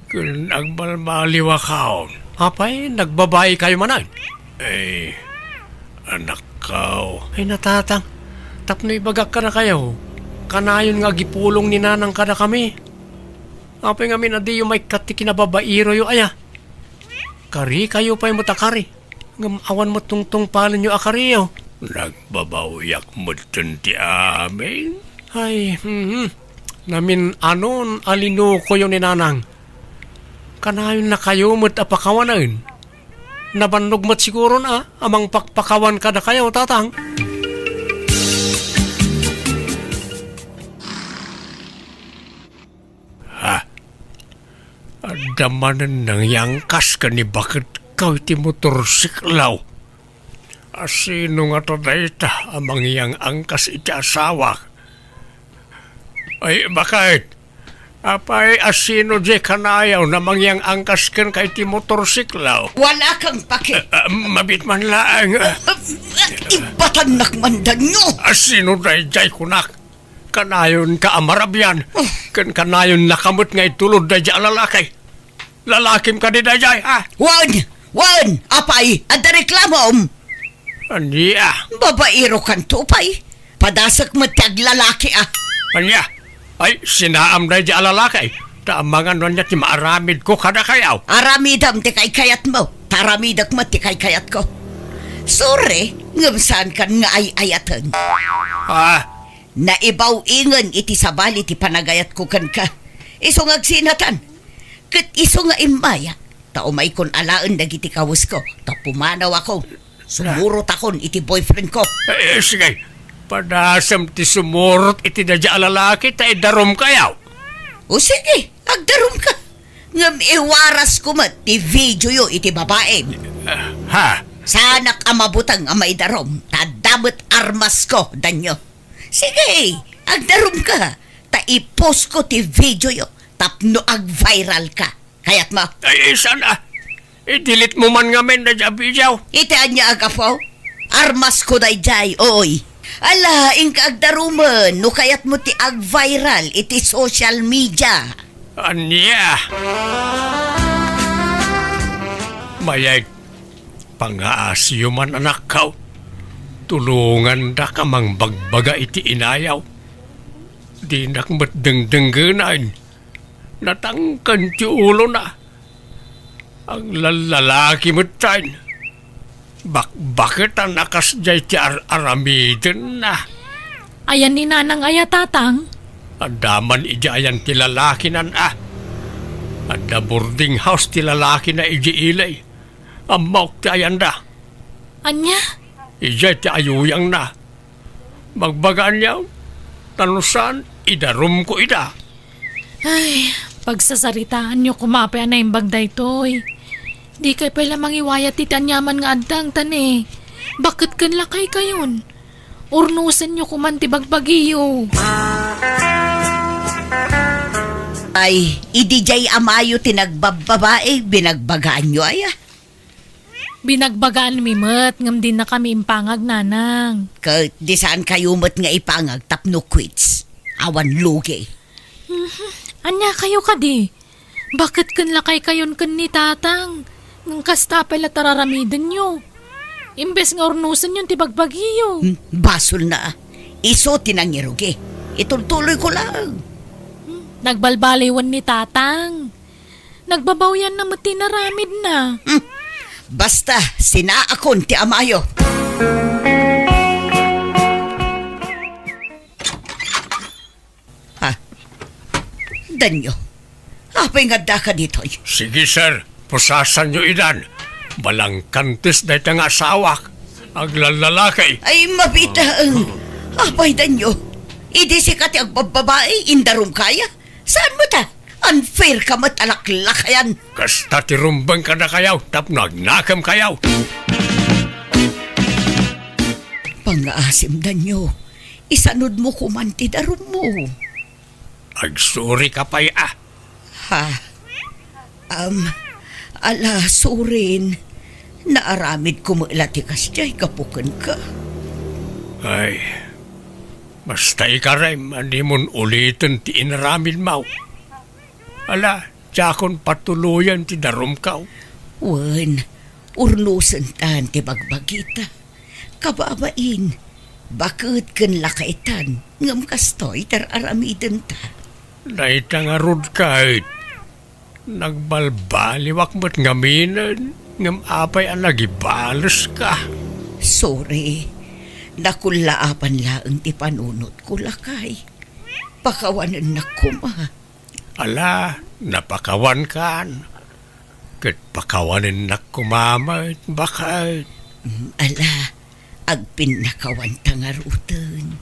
Kung agbalmaliwa kaon. Apay, nagbabay kayo manan? Anak ko. Ay natatang, tapnoy bagak ka na kayo. Kanayon nga gipulong ni nanang ka na kami. Apay nga minadi yung may katikinababairo yung aya. Kari kayo pa'y mutakari. Ngamawan mo tungtung palan nyo akariyo. Nagbabawyak mo ti amin? Ay, namin anon alino ko yun ni nanang. Kanayon na kayo mo't apakawanan. Nabannog mo't siguro na amang pakpakawan ka na kayo, tatang. Adamanan ng yangkas ka ni bakit kau iti motorsiklaw. Asino nga to dayta amang yang angkas iti asawa. Ay bakit? Apay asino di kanayaw na mangyang angkas kan ka iti motorsiklaw. Wala kang pake. Mabit man laang. Ibatanak mandan nyo. Asino dayjay kunak? Kanayon ka amarabyan. Kanayon nakamot nga itulod dayjay alalakay. Lalakim ka di dayjay, ha? Wan! Apay, ada reklamom! Aniya? Babairo kan tupay. Padasak mo tag lalaki Aniya? Ay, sinaam na di alalakay. Taamangan nun niya ti maaramid ko kada kayaw. Aramidam ti kay kayat mo. Taramidak mo ti kay kayat ko. Sorry, ngamsaan kan nga ay-ayatan. Naibaw ingan iti sabali ti panagayat ko kan ka. Iso nga agsinatan. Kat iso nga imbaya. Taumay kon alaan dagiti kawus ko. Pumanaw ako. Sumurot akon iti boyfriend ko. Sige. Padasam ti sumurot iti dadya alalaki ta idarom kayaw. O sige, agdarom ka. Ngam iwaras ko mat ti video yo iti babae. Sanak amabutang amaidarom. Tadamot armas ko, danyo. Sige, agdarom ka. Ta ipost ko ti video yo. Tapno ag-viral ka. Kayat mo? Ay, sana. I-delete mo man nga men na jabijaw. Itaan niya agapaw. Armas ko dayjay, oy. Ala, ingka agdaruman. No kayat mo ti ag-viral iti social media. Anya? Mayay, pangaasyo man anak ka. Tulungan da ka mang bagbaga iti inayaw. Di nakmat dengdenggenan. Natangkan ti ulo na. Ang lalaki mo tayo. Bakit ang nakas jay ti aramiden na? Ayan ni nanang aya tatang. Adaman ijayan ti lalaki nan Ada boarding house ti lalaki na iji ilay. Amok ti ayan da. Anya? Ijay ti ayuyang na. Magbagaan niya. Tanusan, idarum ko ida. Ay, pagsasaritaan nyo kumapay na yung bagday toy. Di kay pala mangiwayat ti tanyaman nga adang tani. Bakit kan lakay kayon? Urnusan nyo kuman ti bagbagiyo. Ay, idijay amayo tinagbababae, binagbagaan nyo aya. Binagbagaan mi mat, ngam din na kami impangag nanang. Kahit di saan kayo mat nga ipangag, tapno quits. Awan lugi. Anya kayo ka di? Bakit kan lakay kayon kan ni tatang? Nang kasta pala tararamidan nyo. Imbes nga urnusan yun ti bagbagiyo. Basol na. Iso tinangirugi. Ituloy ko lang. Nagbalbaliwan ni tatang. Nagbabawyan na mati naramid na. Basta, sinaakon ti amayo. Danyo, Apay nga da ka dito. Sige, sir. Pusasan nyo idan. Balang kantis na itang asawak. Ang lalaki. Ay, mabitaang. Apay danyo. Idi si kati ang babae, indarum kaya. Saan mo ta? Unfair ka matalaklakayan. Kasta tirumbang ka na kayaw. Tap nagnakam kayaw. Pangaasim danyo. Isanod mo kumanti darum mo. Agsuri ka pa'y Ha? Ala, surin. Naaramid kumulatikas diyay kapukan ka. Ay, basta ikarim, hindi mon ulitin ti inaramid mau. Ala, tiyakon patuluyan ti darum kaw. Wan, urnusan tan ti bagbagita. Kababain, bakit kan lakaitan ngam kastoy tar aramiden ta. Naitangarod kahit. Nagbalbaliwak mo't ngaminan, ngam apay ang nagibalos ka. Sorry, nakulaapan laang ti panunot ko lakay. Pakawanan na kuma. Ala, napakawan kan. Kat pakawanin na kumamay, bakit? Ala, agpin nakawan tangarutan.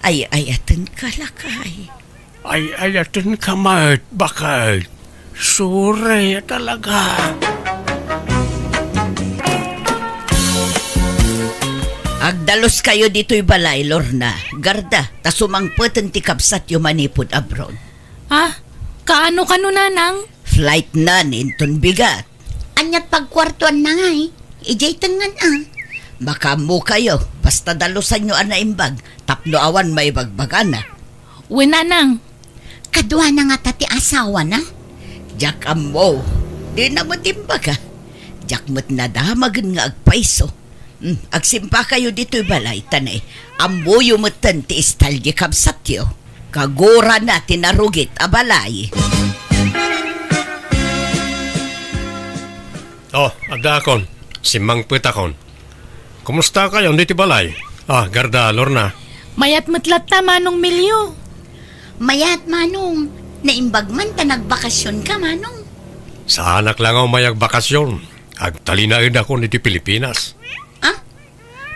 Ay ayatan ka lakay. Ay ayatin kamay, bakit? Sure talaga. Agdalos kayo dito'y balay, Lorna. Garda, tasumangpatan ti kapsat yung manipod abroad. Ha? Kaano ka no, nanang? Flight na ninton bigat. Anyat pagkwartuan na nga Ijay tangan Baka mo kayo, basta dalusan nyo ana imbag, tapno awan may bagbagana. Uy, nanang. Kadwa na nga tati asawa na. Jak mo, di na mo timbaga. Jak mo't nadamagan nga agpaiso. Agsimpa kayo dito'y balay, tanay. Amoyo mo't ti istalye kapsatyo. Kagura na tinarugit a balay. Oh, adakon. Si Mang Pitakon. Kumusta kayo dito balay? Garda, Lorna. Mayat matlat ta manong milyo. Mayat manong, naimbag man ta nagbakasyon ka manong. Sa anak lang ako mayag bakasyon. Agtalinaid ako niti Pilipinas.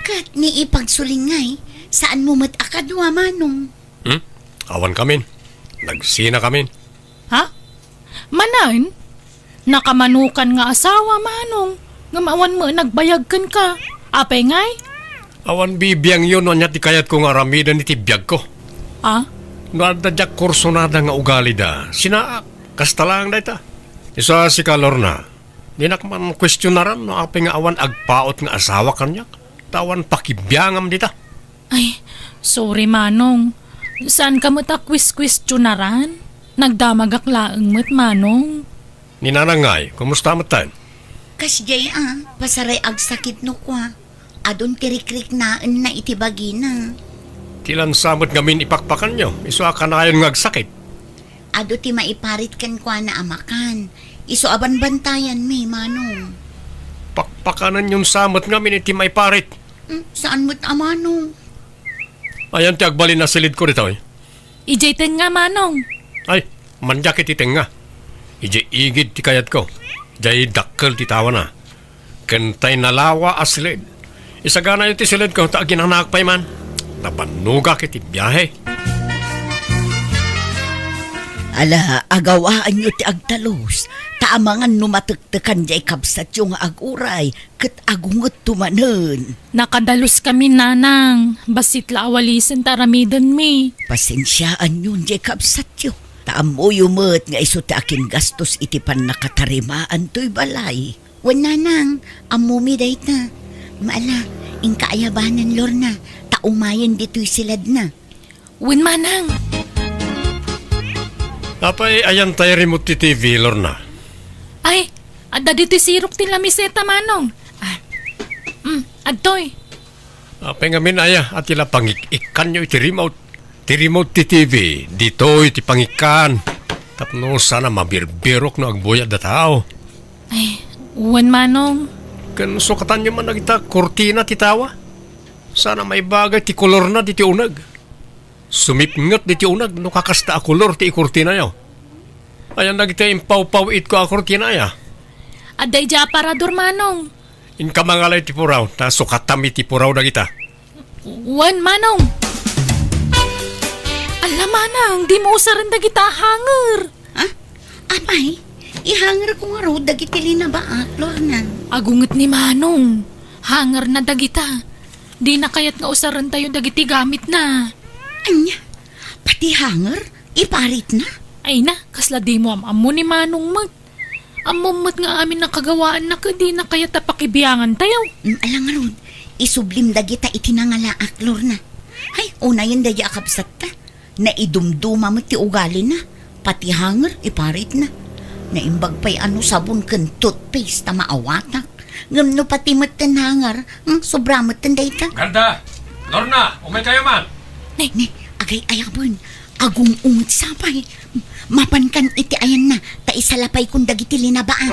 Kat ni ipagsulingay, saan mo akadwa manong? Awan kami. Nagsina kami. Ha? Manan? Nakamanukan nga asawa manong. Ngamawan mo nagbayagkan ka. Apay ngay? Awan bibiyang yun niya ti kayat kong aramidan iti biyag ko. Ha? Nadadyak kurso na nga ugali da. Sinaak. Kasta lang da ita. Isa si Kalorna. Di na man kwestiyonaran no apay nga awan agpaot nga asawa kanyak. Tawan pakibiyangam dita. Ay, sorry manong. Saan ka mo ta kwis-kwistyonaran? Nagdamagak laang mo't manong. Ninanangay, kumusta mo tayo? Kasjay pasaray ag sakit no kwa. Adon tirikrik naan na itibagi na. Kilan samot ngamin ipakpakan nyo. Iso akanayon nga agsakit. Ado ti maiparit kan kwa na amakan. Iso aban bantayan mi, manong. Pakpakanan yung samot ngamin iti may parit. Saan mo't amanong? Ayan ti agbalin na silid ko rito eh. Ijay nga manong. Ay, manjakit iteng nga. Ije igid ti kayat ko. Jay dakkel ti tawa na. Kentay nalawa asilid. Isagana yung ti silid ko, taagin ang nakapay man. Napanuga kiti biyahe. Ala, agawaan nyo ti agtalos. Taamangan numatuktukan jay kapsat yung aguray. Kat agungot tumanen. Nakadalos kami nanang. Basit la awalisin taramidan mi. Pasensyaan yun jay kapsat yo. Taam mo yumot nga iso ti akin gastos iti pan nakatarimaan to'y balay. Wan nanang, amumi day ta. Maala, ingkaayabanan Lorna. Taumayan dito'y silad na. Win manang. Apay, ayan tayo remote ti TV, Lorna. Ay, adda dito sirok ti lamiseta manong. Adtoy. Apay nga minaya at ila pangikikan nyo iti remote. Ti remote ti TV, dito iti pangikan. Tapno sana mabirbirok no agbuyad da tao. Ay, uwan manong. Kan sukatan nyo man nagita kurtina ti tawa. Sana may bagay ti kolor na di ti unag. Sumipngat di ti unag no kakasta a kolor ti kurtina nyo. Ayan nagtayong paw-paw-it ko ako kinaya. Aday ja parador manong. In ka mangalay ti puraw, na sukatami ti puraw na kita. Wan manong. Alam manang, di mo usaran da kita hanger. Ha? Apay, ihangar ko nga ro, dagitili na ba, Lorna? Agunget ni manong. Hanger na dagita. Di na kayat nga usaran tayo dagiti gamit na. Anya, pati hangar, iparit na. Ay na, kasla di mo amamo ni manong mat. Amamot nga amin nakagawaan na di na kayat pakibiyangan tayo. Alang nga ron, isublim dagita itinangalaak, Lorna. Hay, una yun dagi akabsat ta. Naidumduma mo ti ugali na. Pati hangar, iparit na. Naimbag pa'y sabon kan toothpaste ta maawatak. Ngam no pati matan hangar, sobra matan dayta. Ganda! Lorna, umay kayo man! Ne, agay ayabon. Agong ungot sapay. Mapankan iti ayan na, ta isalapay kung dagiti linabaan.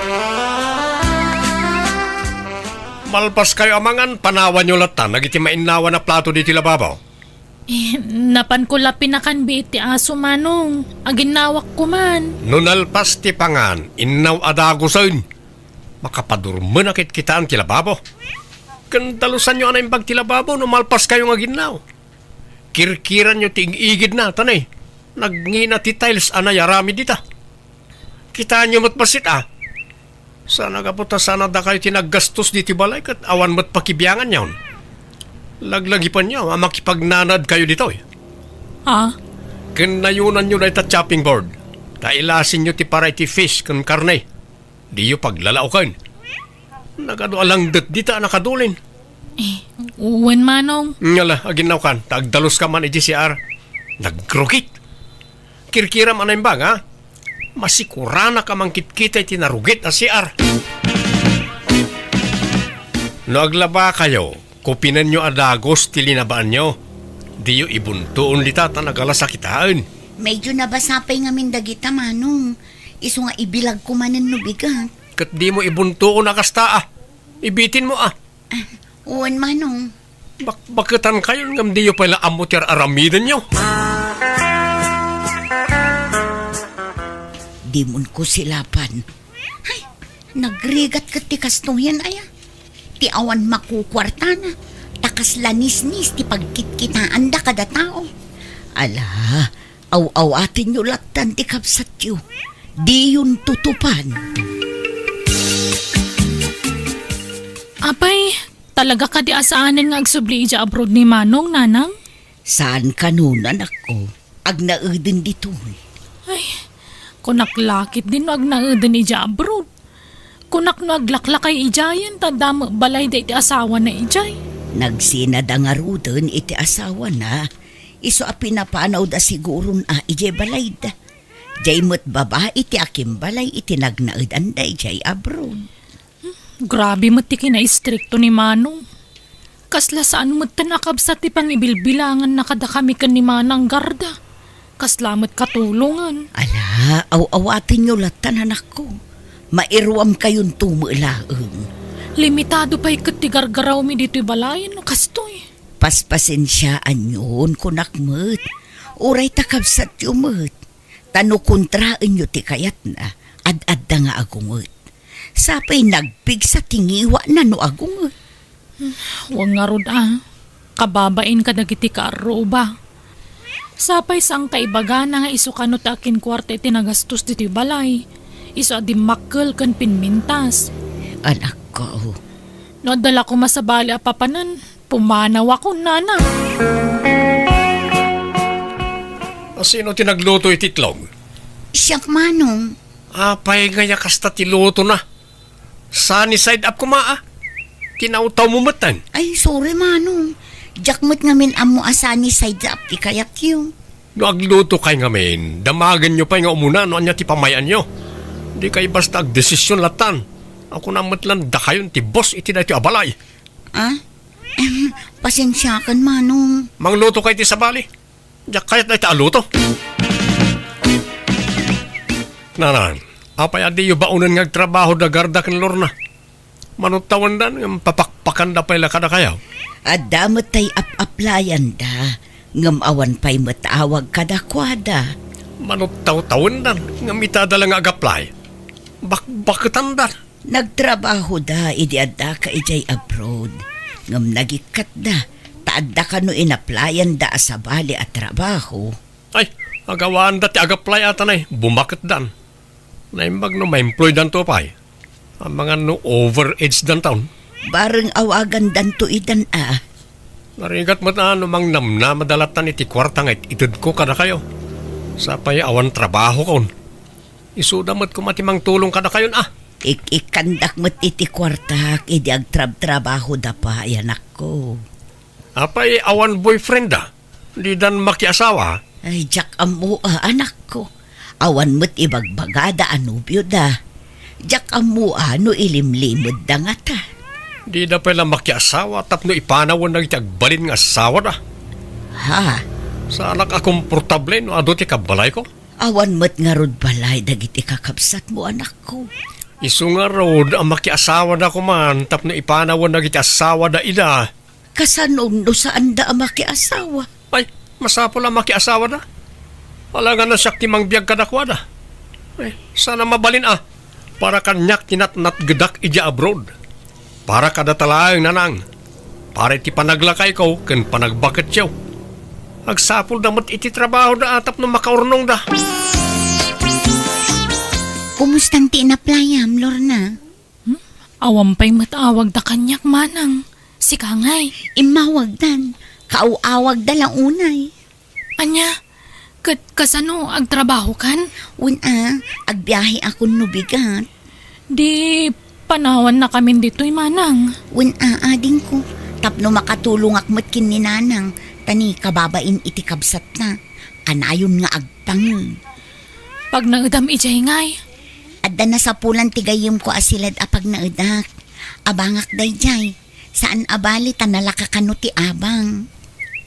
Malpas kayo amangan, panawan nyo latan, nagiti mainawa na plato di tilababaw. Napan ko lapin na kan iti aso manong. Aginawak ko man. Nunalpas ti pangan, inaw adagosan. Makapadurmanakit kita ang tilababaw. Kandalusan nyo anay bag tilababaw, numalpas kayo nga ginaw. Kirkiran nyo ting igid na, tanay. Nagngina ti tiles anay arami dita. Kita nyo matbasit Sana kaputa sana da kayo tinaggastos di ti balay kat awan mat pakibiyangan nyawn. Laglagipan nyo, makipagnanad kayo dito Ha? Kinayunan nyo na ita chopping board. Tailasin nyo ti paray ti fish kan karne. Di yu paglalaukan. Nagado alang dita nakadulin. Uwan manong. Ngala, aginaw kan, tagdalos ka man i-GCR. Nagkrukit. Kirkiram anay bag, ha? Masikurana ka mangkit-kita tinarugit na CR. No aglaba kayo, kupinan nyo adagos tilinabaan nyo. Di yu ibuntuon lita ta nagalasakitaan. Medyo nabasapay nga min dagita, manong. Iso nga ibilag ko manan no bigat. Kat di mo ibuntuon na kasta, Ibitin mo, Uwan, manong. Bakitan kayo ngam di yu pala amutir aramidan nyo. Dimon ko silapan. Ay, nagrigat ka ti kastuyan, aya. Ti awan makukwarta na. Takas lanis-nis ti pagkitkitaan da kada tao. Ala, aw-awatin nyo latan ti kapsat yu. Di yun tutupan. Apay, talaga ka di asaanan nga agsubli ija abroad ni manong, nanang? Saan kanunan ako? Agnaudin dito. Ay, kunak lakit din no agnaudin ija abroad. Kunak no aglaklakay ijayan, tadam balay da iti asawa na ijay. Nagsinad ang arudon iti asawa na. Iso a pinapanaw da sigurun ije balay da. Jay mo't baba iti akim balay iti nagnaud anday jay abroad. Grabe mo't ti kina-istrikto ni manong. Kasla saan mo't tanakabsat ti pangibilbilangan na kada kami kan ni manang garda. Kasla mo't katulungan. Ala, aw-awatin nyo latan anak ko. Mairuam kayon tumulaang. Limitado pa'y katigargaraw mi dito'y balayan no kastoy. Paspasensyaan yun kunakmet. Uray takabsat yummet. Tano kontraan nyo ti kayat na. Ad-ad da nga agunget. Sapay nagpig sa tingiwa na no agunget. Huwag nga rod kababain ka dagiti kaaro ba? Sapay sang kaibaga na nga iso kano takin kwarta iti nagastos dito'y balay. Iso adi makkel kan pinmintas. Anak ko. No dala ko masabali a papanan, pumanaw ako nana. Sino tinagluto ititlog? Siyak manong. Apay ngaya kasta tiluto na. Sunny side up ko Kinautaw mo matan. Ay, sorry manong. Jakmut ngamin amo asani side up ti kayak yung. No agluto kay ngamin, damagan nyo pa nga umuna no anya ti pamayan nyo. Di kay basta agdesisyon latan. Ako na matlan da kayon ti boss iti na ti abalay. Pasensya kan manong. Mangluto kay ti sabali. Diyak kayat na iti aluto. Nanan, apay adi yu baunan ngagtrabaho da garda kan Lorna. Manutawan dan, yung papakpakan da pala kada kayaw. Adamot tay ap-aplayan da. Ngam awan pa'y matawag kada kwada. Manot taw-tawon dan, nga mitada langag-apply. Bakbakatan dan. Nagtrabaho da, idiadda ka ijay abroad. Ngam nagikat da, taadda ka no inaplayan da sa bali at trabaho. Ay, agawaan datiag-apply ata na bumakit dan. Naimbag no ma-employ dan to pa Ang mga no over-age dan taon. Bareng awagan dan to idan Narigat mo na mang namna madalatan iti kwarta nga itid ko kada kayo. Sa pay awan trabaho kon. Isudamat ko matimang tulong kada kayo Ikandak mo't iti kwartak, idi agtrab-trabaho da pa, anak ko. Apay awan boyfriend Di dan makiasawa. Ay, jak amu, anak ko. Awan mo't ibagbagada anubyo da. Jak amu, no ilimlimod da nga ta. Di da pala makiasawa tapno ipanawan na itagbalin nga asawa da. Ha? Sa alak akomportable no ado ti kabalay ko. Awan mo't nga rod balay dagiti kakabsat mo, anak ko. Isu nga rod ang makiasawa da ko man tapno ipanawan na iti asawa da ida. Kasanon no saan da ang makiasawa? Ay, masapol ang makiasawa da. Wala nga na sakti mang biyag kadakwa da. Ay, sana mabalin para kanyak tinatnat gedak ija abroad. Para kada talayang nanang. Para iti panaglakay ko ken panagbakit siyaw. Agsapol damot iti trabaho da atap no makaurnong da. Kumustang tinaplayam, Lorna? Awam pa'y matawag da kanyak manang. Si Kangay. Imawag dan. Kauawag da lang unay. Anya, kasano agtrabaho kan? Una, agbiyahe ako nubigat. Di panawan na kami dito'y manang. Una, ading ko. Tapno makatulong akmat kin ni nanang. Tani kababain iti kabsat na. Kanayon nga agtang. Pag naudam ijay ngay. Adda na sa pulan tigayim ko asilad apag naudak. Abangak dayjay. Saan abali tanalaka kano ti abang.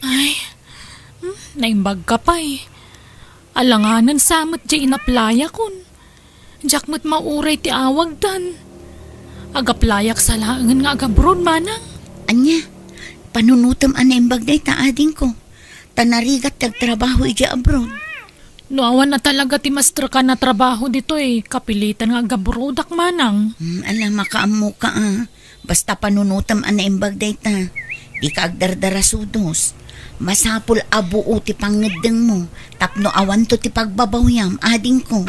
Ay, naimbag ka pa Alanganan samot di inaplaya kun. Jakmat mauray ti awag dan. Agaplayak sa laangan nga agabroad manang. Anya, panunutom anaimbag day taading ko. Tanarigat tagtrabaho ija abroad. No awan na talaga ti master ka na trabaho dito kapilitan nga agabrodak manang. Alam makaamu ka Basta panunutom anaimbag day ta. Di ka agdardarasudos. Masapul abuo ti pangedeng mo. Tapno awan to ti pagbabawyam, ading ko.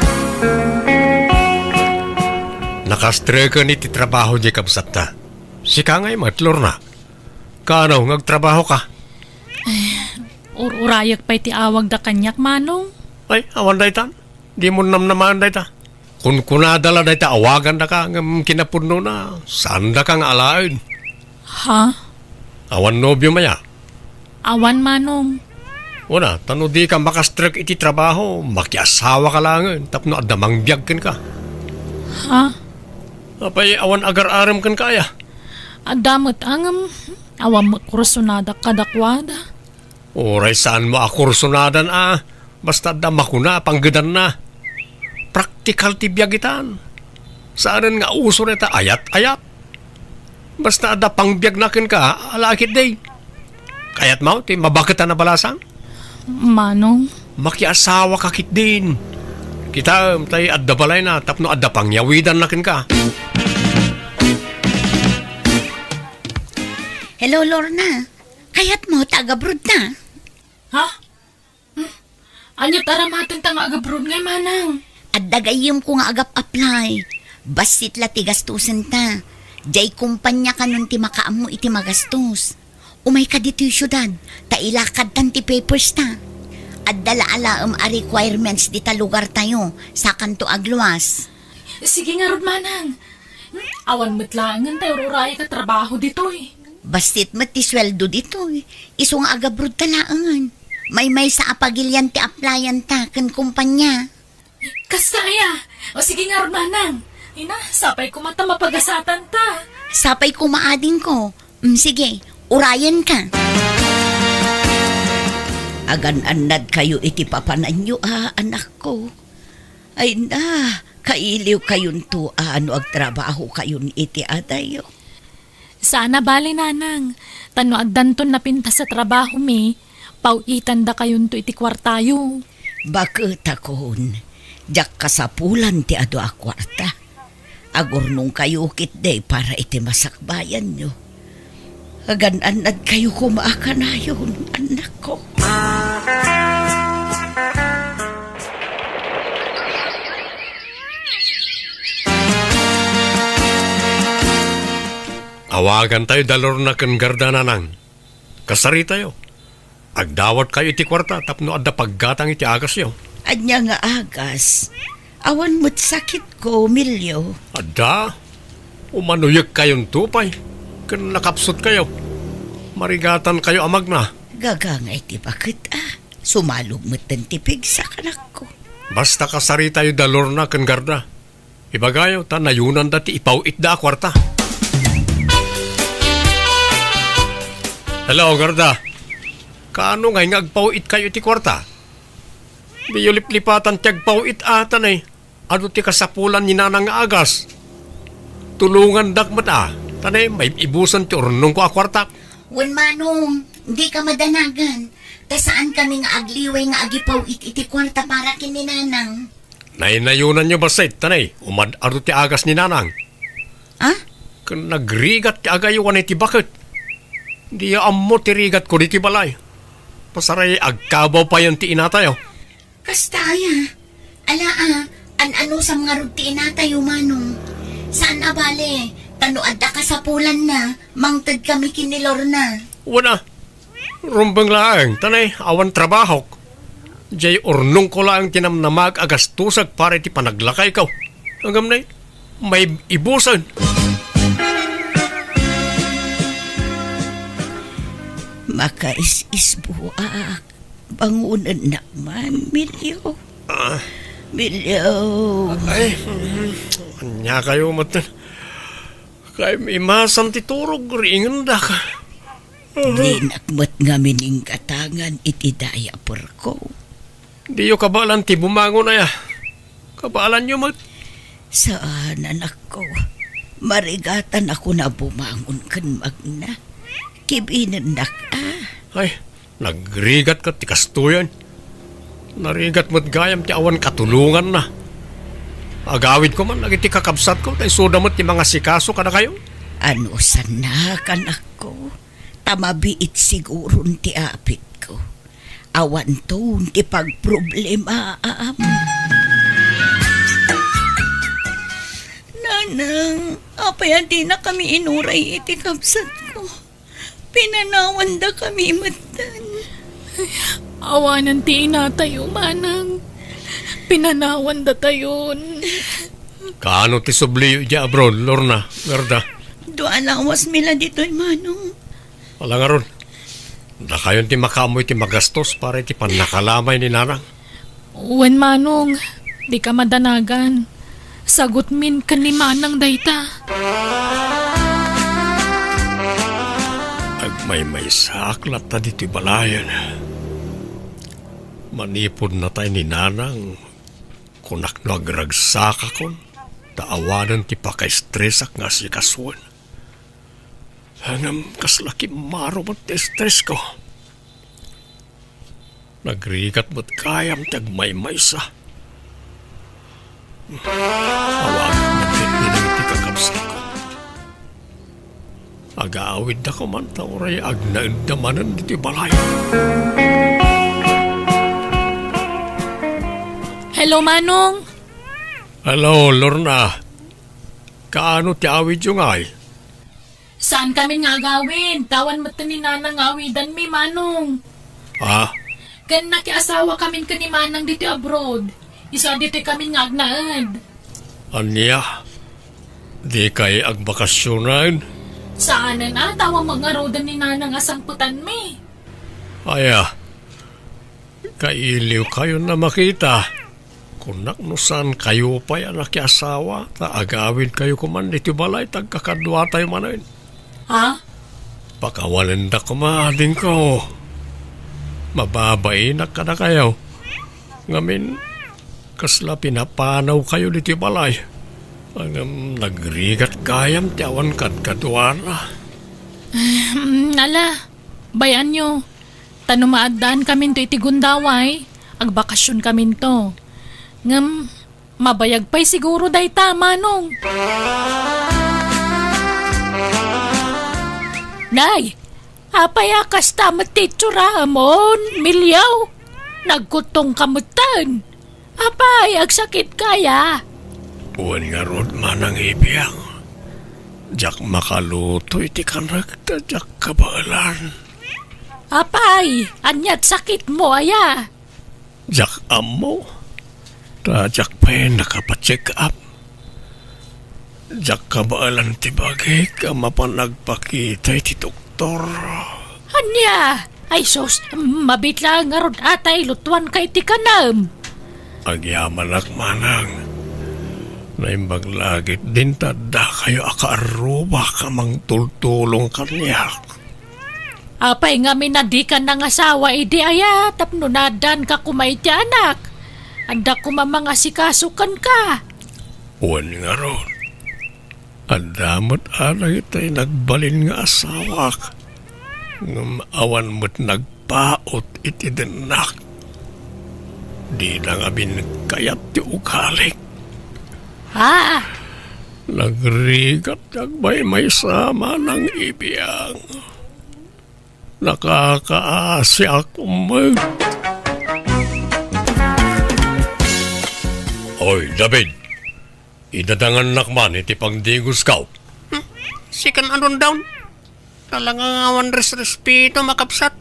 Nakastreka ni ti trabaho di kabsat ta. Si Kangay matlor na. Kano ngagtrabaho ka? Urayak pa'y ti awag da kanyak manong. Ay, awan daytan. Di mo namnaman dayta. Kung kunadala dayta awagan da ka ng kinapuno na. Saan da kang alain? Ha? Awan nobyo maya. Awan manong. Una, tano di ka makastrek iti trabaho. Makiasawa ka lang. Tapno adamang biyag ken ka. Ha? Apay awan agar-aram ken kaya. Adamot angam. Awam kursunada kadakwada. Oray saan mo akursunadan Basta dama ko na, panggadan na. Praktikal ti biyagitan. Saan nga uso na ta ayat-ayat. Basta ada pangbiag nakin ka, alakit day. Kayat mo, ti mabakita na balasang? Manong? Makiasawa ka kit din. Kita, tay adda balay na, tapno adda pangyawidan nakin ka. Hello, Lorna. Kayat mo, taga-brood na. Ha? Anya taramatan ta nga agabroad ngay manang. At dagayim ko nga agap-apply. Basit la tigastusan ta. Jay kumpanya ka nun ti makaam mo iti magastos. Umay ka dito yung syudad. Tailakad tan ti papers ta. At dala-ala a requirements dita lugar tayo. Sa kanto agluwas. Sige nga rod manang. Awan matlangan tayo ruraya ka trabaho dito Basit ti sweldo dito Iso nga agabrood talaangan. May sa apagilyan ti applyan ta ken kumpanya. Kastaya. O sige nga rod manang. Ina, sapay ko mata mapagasatan ta. Sapay ko maading ko. Sige, urayan ka. Agan-anad kayo iti papananyo anak ko. Ay na, kailiw kayon to ano agtrabaho kayon iti adayo. Sana bali nanang. Tano agdanton na pinta sa trabaho mi. Pauitan da kayon to iti kwartayo. Bakit akon? Jak kasapulan ti ado a kwarta. Agor nung kayo kit day para iti masakbayan nyo. Agan-anad kayo kumaaka na yun, anak ko. Awagan tayo dalor na kan garda nanang. Kasari tayo. Agdawat kayo iti kwarta tapno adda paggatang iti agas yo. Anya nga agas. Awan mo't sakit ko, Milyo. Adda, umanuyag kayong tupay. Kan nakapsot kayo. Marigatan kayo amag na. Gagangay ti bakit Sumalog mo't ng tipig sa kanak ko. Basta kasari tayo dalor na kan garda. Ibagayo ta nayunan dati ipawit da kwarta. Hello, garda. Kaano ngay nga agpawit kayo ti kwarta? Di yung liplipatan ti agpawit atan eh. Ano ti kasapulan ni nanang nga agas? Tulungan dakmat Tanay, may ibusan ti urnong ko a kwarta. Wan manong, hindi ka madanagan. Ta saan kami nga agliway nga agipaw iti kwarta para kininanang? Nainayunan nyo ba sait, tanay? Umad-aro ti agas ni nanang. Ha? Kung nagrigat ti agayuan ti bakit? Di ammo ti rigat ko di ti balay. Pasaray agkabaw pa yan ti inatayo. Kastaya. Ala ano sa mga ruti inatayo manong. Saan abale? Tano adda ka sa pulan na. Mangtad kami kinilor na. Wala. Rumbang laang, tanay, awan trabahok. Jay urnong ko lang tinamnamag agastusag para ti panaglakay ko. Hanggang na, may ibusan. Makais-is buak. Bangunan naman, Milyo. Milyo. Ay, anya kayo matan. Kay imasam ti turog, ringan da ka. Di nakmat nga mining katangan iti daya por ko. Di yo kabalan ti bumangon na ya. Kabalan nyo mat. Saan anak ko? Marigatan ako na bumangon kan magna. Kibinan Ay, nagrigat ka ti kastuyan. Narigat mo't gayam ti awan katulungan na. Agawid ko man, nagiti kakabsat ko, tay suda mo't ti mga sikaso ka na kayo. Ano sana kanak ko? Tamabiit siguro ti apit ko. Awan to ti pagproblema Nanang, apayan di na kami inuray iti kabsat ko. Pinanawan da kami matan. Awanan ti inatayo, manang. Pinanawan da tayon. Kaano ti subliyo di abroad, Lorna, garda. Doan lawas mila dito'y manong. Wala nga ron. Da kayon ti makamoy ti magastos para ti panakalamay ni nanang. Wen manong, di ka madanagan. Sagot min kan ni manang dayta. May saklat ta dito balayan. Manipod na tayo ni nanang. Kunak no agragsaka kon. Taawanan ti paka-stressak nga si kaswan. Hangam kaslaki maro mo't stress ko. Nagrigat mo't kayam tagmay-maysa. Awagan mo't tinang ti kakabsat ko. Agaawid na ko man tauray agnaindamanan diti balay. Hello, manong. Hello, Lorna. Kaano ti awid yung ay? Saan kami nga gawin? Tawan mo ni nanang awidan mi, manong. Ha? Kan nakiasawa kami ka ni manang dito abroad. Isa dito kami nga agnaad. Anya? Di kay agbakasyonan? Saan na tawang mga rodan ni nanang asangputan mi? Aya, kailiw kayo na makita. Kunak no saan kayo pa yan nakiasawa, taagawin kayo kuman dito balay, tagkakadwa tayo manayin. Ha? Pakawalan da kumading ko. Mababay na ka na kayo. Ngamin, kasla pinapanaw kayo dito balay. Ang nagrigat kayam tiawan kadkadwara. Nala, bayan nyo. Tanumaadaan kami to iti gundaway. Ag bakasyon kami to. Ngam, mabayag pa'y siguro day tama nung. Nay, apay akas tamat titsura amon, milyaw. Nagkutong kamutan. Apay, agsakit kaya. Uwan nga rod manang ibiyang. Jak makaluto iti kanagta jak kabalan. Apay, anyat sakit mo aya. Jak amo. Jak pa'y nakapacheck up. Jak kabalan ti bagay ka mapanagpakita iti doktor. Anya, ay sos, mabitla nga rod atay lutuan kay ti kanam. Agyaman ak manang. Naimbag lagit din tada kayo akaaruba ka mang tultulong kanyak. Apay nga minadi ka ng asawa idi aya, tapno nadan ka kumay ti anak. Anda ko mamang asikasukan ka. Uwan nga ron. Adamot aray itay nagbalin nga asawak. Ngam awan mo't nagpaot iti denak. Di lang abin kayat ti ukalik. Ha? Nagrigat nagbay may sama ng ibiyang. Nakakaasi ako mag. Oy, David. Idadangan nakman iti pagdigos ka. Sikan anon down. Talagang awan respeto makapsat.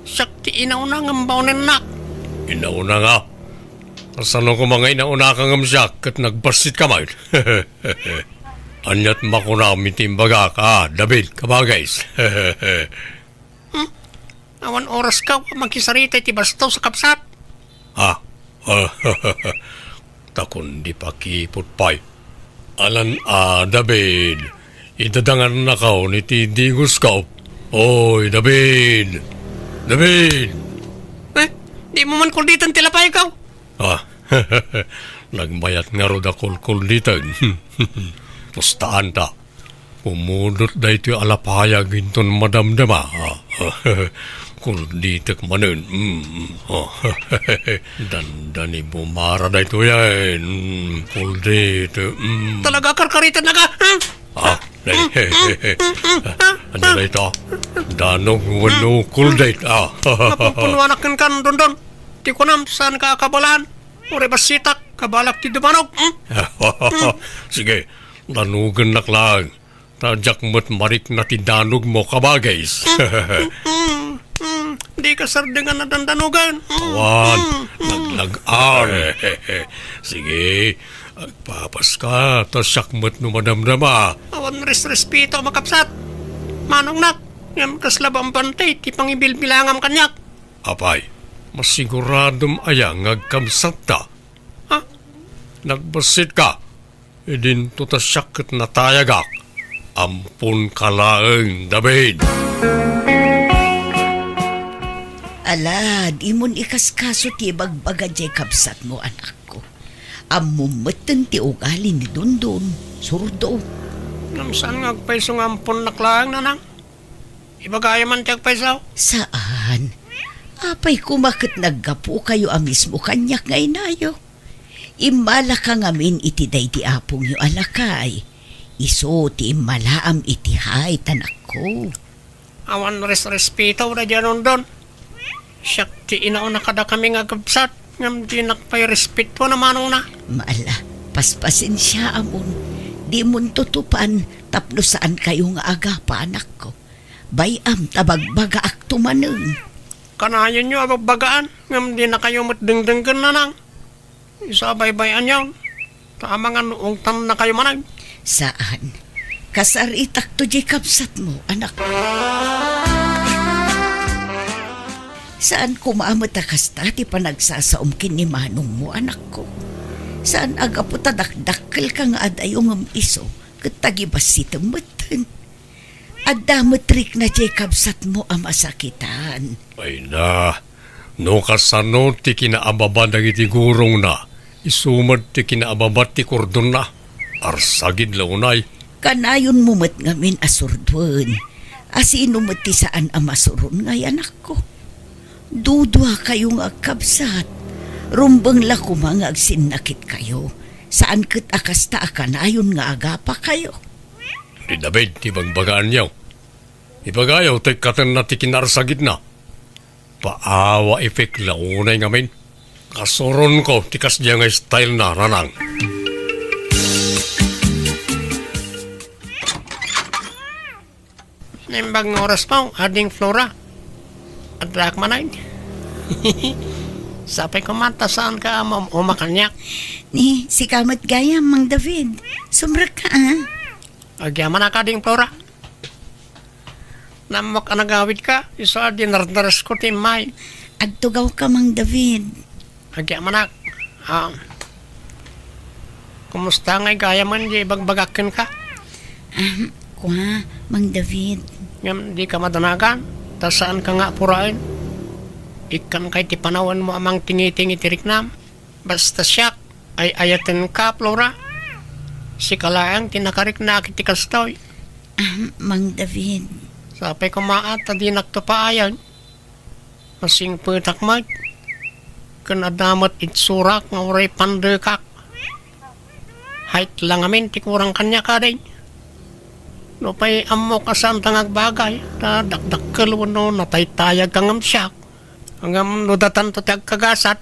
Sakti inauna ng baunin nak. Inauna nga. Kasano ko mga inauna kang amsyak at nagbasit kamay. Anyat makunami timbaga ka, David, kabagays. Awan oras ka magkisarita iti bastaw sa kapsat. Ha? Takon di pa kipot pa'y. Alan David. Idadangan na kao ni Tidigos ka. Oy, David. David. Di mo man kulditan tilapay ka. Ah, nagmayat nga ro da kulkulitan. Mustaan ta. Umudot da ito alapayag inton madamdama. Kulditak manun. Dandani bumara da ito yan. Kuldit. Talaga karkaritan na ka. Ah, ano na ito? Danog wano kuldit. Napupunuanakan kan dondon. Di ko nam saan ka kabalaan. Ure basitak kabalak ti dumanog. Sige, danugan naklang. Tadyak mo't marik na tidanog mo kabagays. Di ka sardengan na dandanugan. Awan, naglagaan. Sige, agpapas ka. Tasyak mo't numadamdama. Awan respeto makapsat. Manong nak. Yan kaslabang bantay. Ti pangibilbilangam kanyak. Apay, masiguradom ayang agkamsat ta. Ha? Nagbasit ka. Idin to tasyak at natayagak. Ampun kalaeng, David. Ala, di mon ikaskaso ti bagbaga jay kapsat mo, anak ko. Amumatan ti ugali ni Dondon, surdo. Namsaan nga agpaiso nga ampun naklang nanang? Ibagaya man ti agpaisaw? Saan? Apay kumakit naggapo kayo ang mismo kanyak ngay nayo. Imala ka ngamin iti day di apong yu alakay. Iso ti malaam iti hay tanak ko. Awan respeto na dyan doon. Siyak ti inauna kada kami nga gabsat. Ngam di nakpay respeto na manong na. Maala, paspasin siya amon. Di mon tutupan tapno saan kayo nga aga pa anak ko. Bayam tabagbaga akto maneng. Kanayan nyo abagbagaan. Ngam di na kayo matdengdenggan na nang. Isa baybayan yun. Tama nga noong tam na kayo manang. Saan? Kasaritak to jay kapsat mo, anak. Saan kumaamatakas ti panagsasaumkin ni manong mo, anak ko? Saan agapo tadakdakkel ka nga adayong ang iso katagibas si temeten? Adamatrik na jay kapsat mo ang masakitan. Ay na, no kasano ti kinaababa dagiti gurong na. Isumad ti kinaababat ti kordon na. Arsagid launay. Kanayon mo mat ngamin asurdwan. Asino mat ti saan ang masuron ngay anak ko. Dudwa kayong agkabsat. Rumbang la ko mga agsinakit kayo. Saan kat akasta akan ayon nga agapa kayo. Di David, ti bagbagaan niyaw. Ibagayaw, tay katan na ti kinar sa gitna. Paawa efek launay ngamin. Kasoron ko, tikas diya nga style na ranang. Nimbag ng oras mo, ading Flora. At rak manay. Sapay ko mata saan ka umakanyak. Ni, si kamat gaya, Mang David. Sumra ka, Agyaman na ka ding Flora. Namok ang nagawid ka, isa di nardaras ko timay. Agtugaw ka, Mang David. Agyaman na. Kumusta ngay gaya man di bagbagakin ka? Kwa, Mang David. Ngam di ka madanagan. Ta saan ka nga purain? Ikan kay ti panawan mo amang tingi-tingi tiriknam. Basta siyak ay ayatin ka, Flora. Si kalaang tinakarik na akitikas to'y. Mang David. Sapay ko maat, di nagtupaayan. Masing putak mag. Kanadamat itsurak nga uray pandekak. Hait lang amin, tikurang kanya ka din. No pa'y amok asang tangag bagay. Na dakdakkel no nataytayag kang siyak. Hanggang no datan to tiyag kagasat.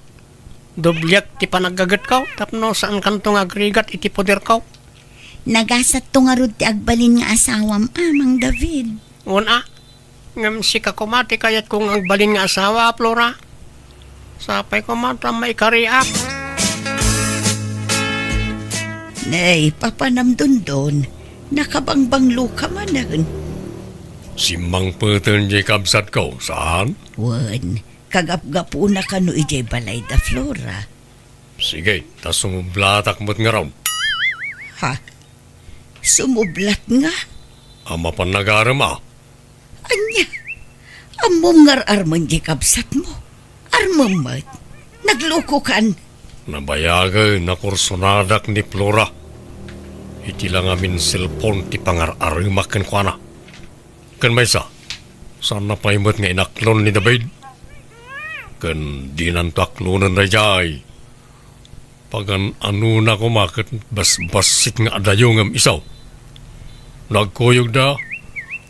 Dubliak ti panagagat ko. Tapno saan kanto nga agrigat iti poder ko. Nagasat to nga rod ti agbalin nga asawam, Mang David. Una, ngam si kakumati kayat kong agbalin nga asawa, Flora. Sapay ko mata may kariak. Nay, papanamdundon. Nakabangbanglo ka manan. Si Mang Peten di kabsat ko, saan? Wan, kagap-gapo na ka no ijay balay da Flora. Sige, tas sumublatak mo't nga raw. Ha? Sumublat nga? Ama pan nagarama. Anya? Amom ngar arman di kabsat mo. Armamat. Nagloko kan. Nabayagay na kursonadak ni Flora. Iti lang amin cellphone ti pangar-arimakan ko na. Kan may sa, saan na paimot nga inaklon ni David? Kan di nanto aklonan na jay. Pagan ano na kumakit bas-basit nga adayo ngam isaw. Nagkuyog da,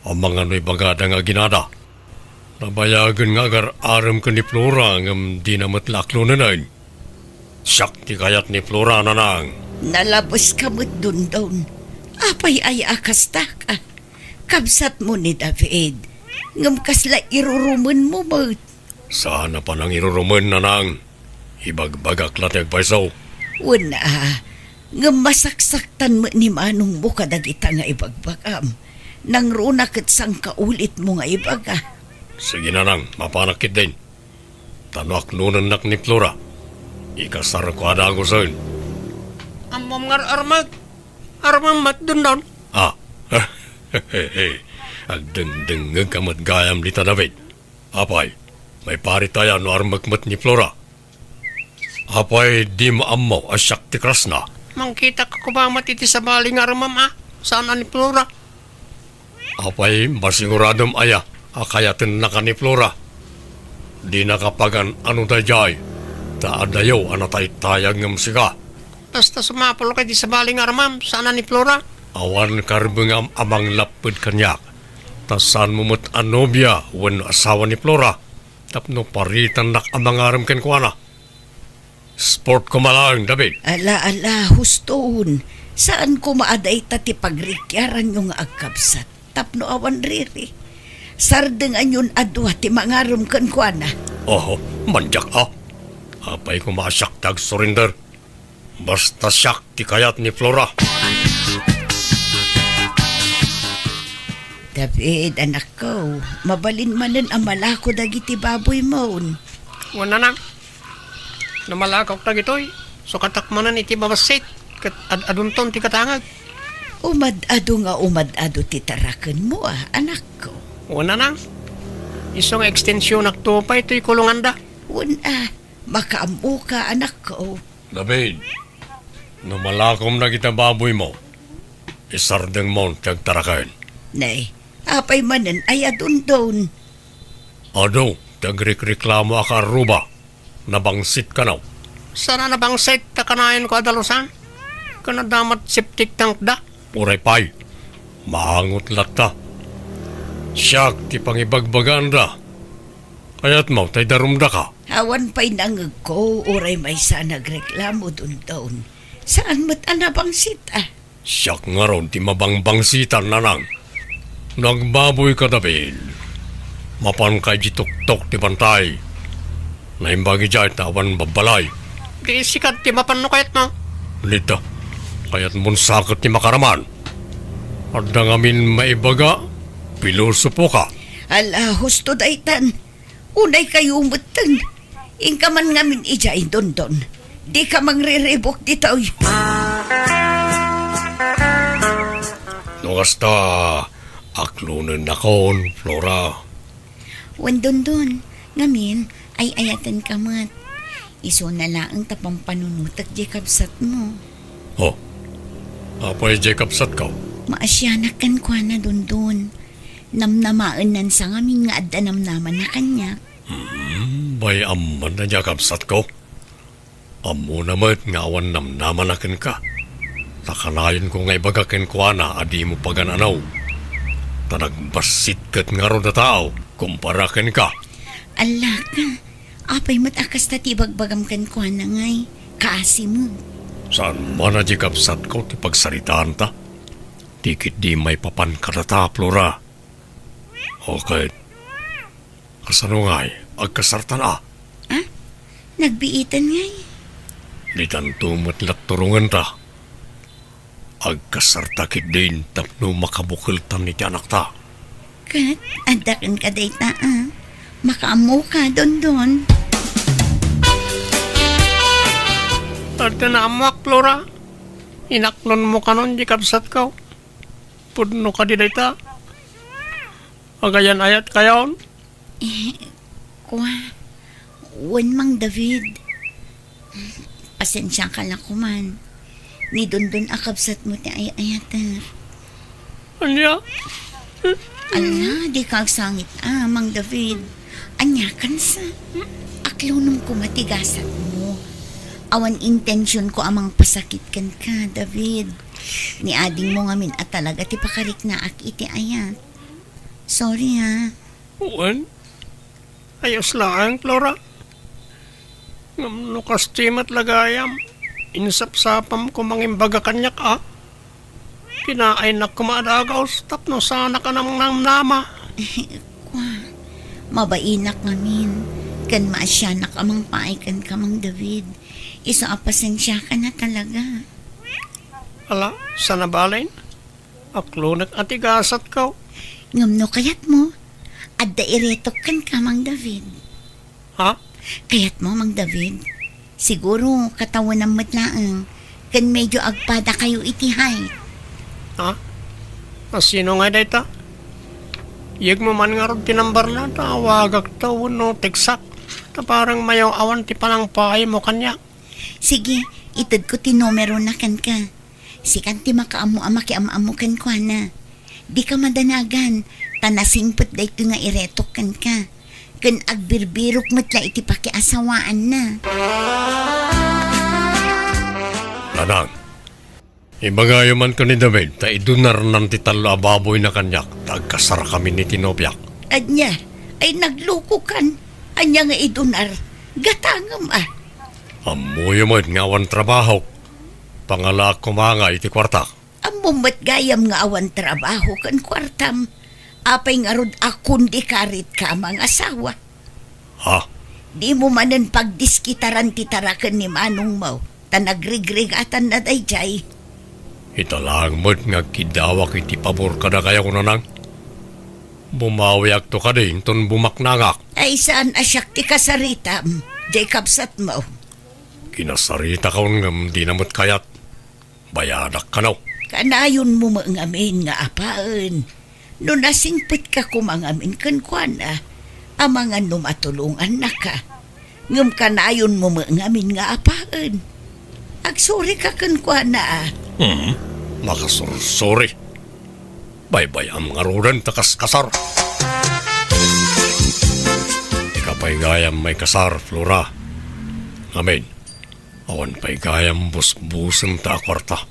ang mga no'y bagada nga ginada. Nabayagan nga agar aram ka ni Flora ngam di na matlaklon na nain. Siyak ti kayat ni Flora na nang. Nalabos ka mo't dundon. Apay ay akasta ka. Kabsat mo ni David. Ngam kasla iruruman mo mo't. Sana pa nang iruruman na nang. Ibagbagak latag paisaw. Una, ngam masaksaktan mo ni manong mo kadagita nga ibagbagam. Nang runakit sang kaulit mo nga ibaga. Sige na nang, mapanakit din. Tanuak nunan nak ni Flora. Ikasar ko ada ako sa'yo. Amom ngar armag. Armamat dun doon. Ah, agdeng-deng kamat gayam lita David. Apay, may pari tayo no armagmat ni Flora. Apay, di maamaw asyak ti krasna. Mangkita ka ko ba matiti sa baling armam Saan ni Flora? Apay, masiguradom aya, akayatin na ka ni Flora. Di nakapagan ano dayay. Taadayaw anatay tayag ngam siga. Basta sumapalo kay di sa baling armam. Saan ni Flora? Awan karbengam amang lapid kanyak. Tasan mumut anobya wen asawa ni Flora. Tapno paritan nak amang aram ken kuana. Sport ko malang, David. Ala, huston. Saan ko maaday tati pagrikyaran yung agkabsat? Tapno awan riri. Sardengan yun adwa ti mangaram kan kuana. Oho, manjak Apay ko masyak tag surrender. Basta syak ti kayat ni Flora. David, anak ko, mabalin manan ang malako dagiti baboy mo. Wala na. Namalakaw na gito'y. So katakmanan iti babasit. Kat adunton ti katangag. Umad-ado ti tarakan mo anak ko. Wala na. Isong ekstensyon nakto pa ito'y kulungan da. Una, makaamu ka anak ko. David, numalakom na kita baboy mo. Isardeng mo tagtarakan. Nay, apay manan ay adundon. Ado, tagrik-reklamo aka aruba. Nabangsit ka na. Sana na bang set ta kanayan ko adalusan? Kanadamat septic tank da. Uray pay, mahangot lata. Siyak ti pangibagbagan da. Kaya't mo tay darumda ka. Awan pa'y nangag ko, oray may sa nagreklamo dun taon. Saan mo't anabang sita? Siyak nga ron ti mabangbangsitan na nang. Nagbaboy ka David. Mapan kay jitok-tok ti bantay. Naimbagi dyan tawan babalay. Di sikat ti mapanno kayat mo. Lita, kaya't mon sakot ti makaraman. At ngamin maibaga, piloso po ka. Ala, husto daytan. Unay kayo umutan. Ingka man ngamin ijay don. Di ka mangre-rebok dito. Nungasta, aklunan na kon, Flora. Wandon, ngamin ay ayatan ka mat. Iso na laang tapang panunutak di kapsat mo. Oh, apay Jacob sat ka. Maasyanak kan kwa na dundon. Namnamaan nan sa ngamin nga adda namnaman na kanya. Bay amman na Jacob sat ko. Amo naman nga awan namnaman akin ka. Takanayon ko nga ibagakin ko na adi mo pagananaw. Tanagbasit kat nga ron na tao, kumparakin ka. Ala ka, apay mat akas tati bagbagam kan kwa na ngay. Kaasi mo. Saan man na Jacob sat ko ti pagsaritaan ta? Tikit di may papan karata, Flora. Okay. Kasano nga'y, agkasartan Ah, nagbiitan ngay. Di tantumot turungan ta. Agkasarta kit din tapno makabukiltan ni anak ta. Kat, adakan ka dayta Makaamu ka don. At tinaamak, Flora. Inaklon mo ka nun, di kapsat ka. Pudno ka di dayta. Agayan ayat kayon. Kwa, wan mang David. Pasensya ka lang kuman. Ni dundon akabsat mo ti ayat. Anya? Ala, di ka agsangit mang David. Anya kan sa aklunong ko matigasat mo. Awan intensyon ko amang pasakit kan ka, David. Ni ading mo ngamin at talaga ti pakarik na ak iti ayat. Sorry Uwan? Ayos lang, Flora. Ngam kastim at lagayam. Insapsapam ko mangimbaga kanyak Kinaay na kumadagaw tapno sana ka namang namnama. Kwa, mabainak ngamin. Kan maasyanak amang paaikan ka mang David. Isa apasensya ka na talaga. Ala, sana balain? Aklunak atigasat ka. Ngamno kayat mo. Adda iretok kan ka mang David. Ha? Kayat mo mang David. Siguro katawan ng matlaang. Kan medyo agpada kayo itihay. Ha? Sino nga dayta? Yag mo man nga ron tinambar na tawagak tawon no teksak. Ta parang mayaw awan ti panang paay mo kanya. Sige, itad ko ti numero na kan ka. Sikan ti makaamu-ama ki ama-amu kan kwa na. Di ka madanagan. Tanasingpot da ito nga iretok kan ka. Kan agbirbirok matla iti pakiasawaan na. Anang, ibagayo man ko ni David, ta idunar ng titalo ababoy na kanyak, tagkasara kami ni Tinopyak. Anya, ay nagluko kan. Anya nga idunar. Gatangam Amuyo mo ngawan trabaho, pangala kumanga iti kwartak. Amumat gayam nga awan trabaho kan kwartam. Apay nga rod akun di karit ka mga asawa. Ha? Di mo manan pagdiskitaran titarakan ni Manong Mau. Tanagrig-rigatan na dayjay. Italang mo't nga kidawak iti pabor kada kaya ko nanang. Bumawiak to ka din, ton bumaknangak. Ay saan asyak ti kasaritam, Jacob Satmaw. Kinasarita ka ngam di namot kayat. Bayadak ka naw. Kanayon mo mangamin nga apaan. No nasingpit ka kumangamin kan kwana, amangan no matulungan na ka. Ngam kanayon mo mangamin nga apaan. Agsuri ka kan kwana Makasurusuri. Baybay ang ngarudan takas kasar. Ikapay gayam may kasar, Flora. Amen. Awan pa'y gayam busbusan ta kwarta.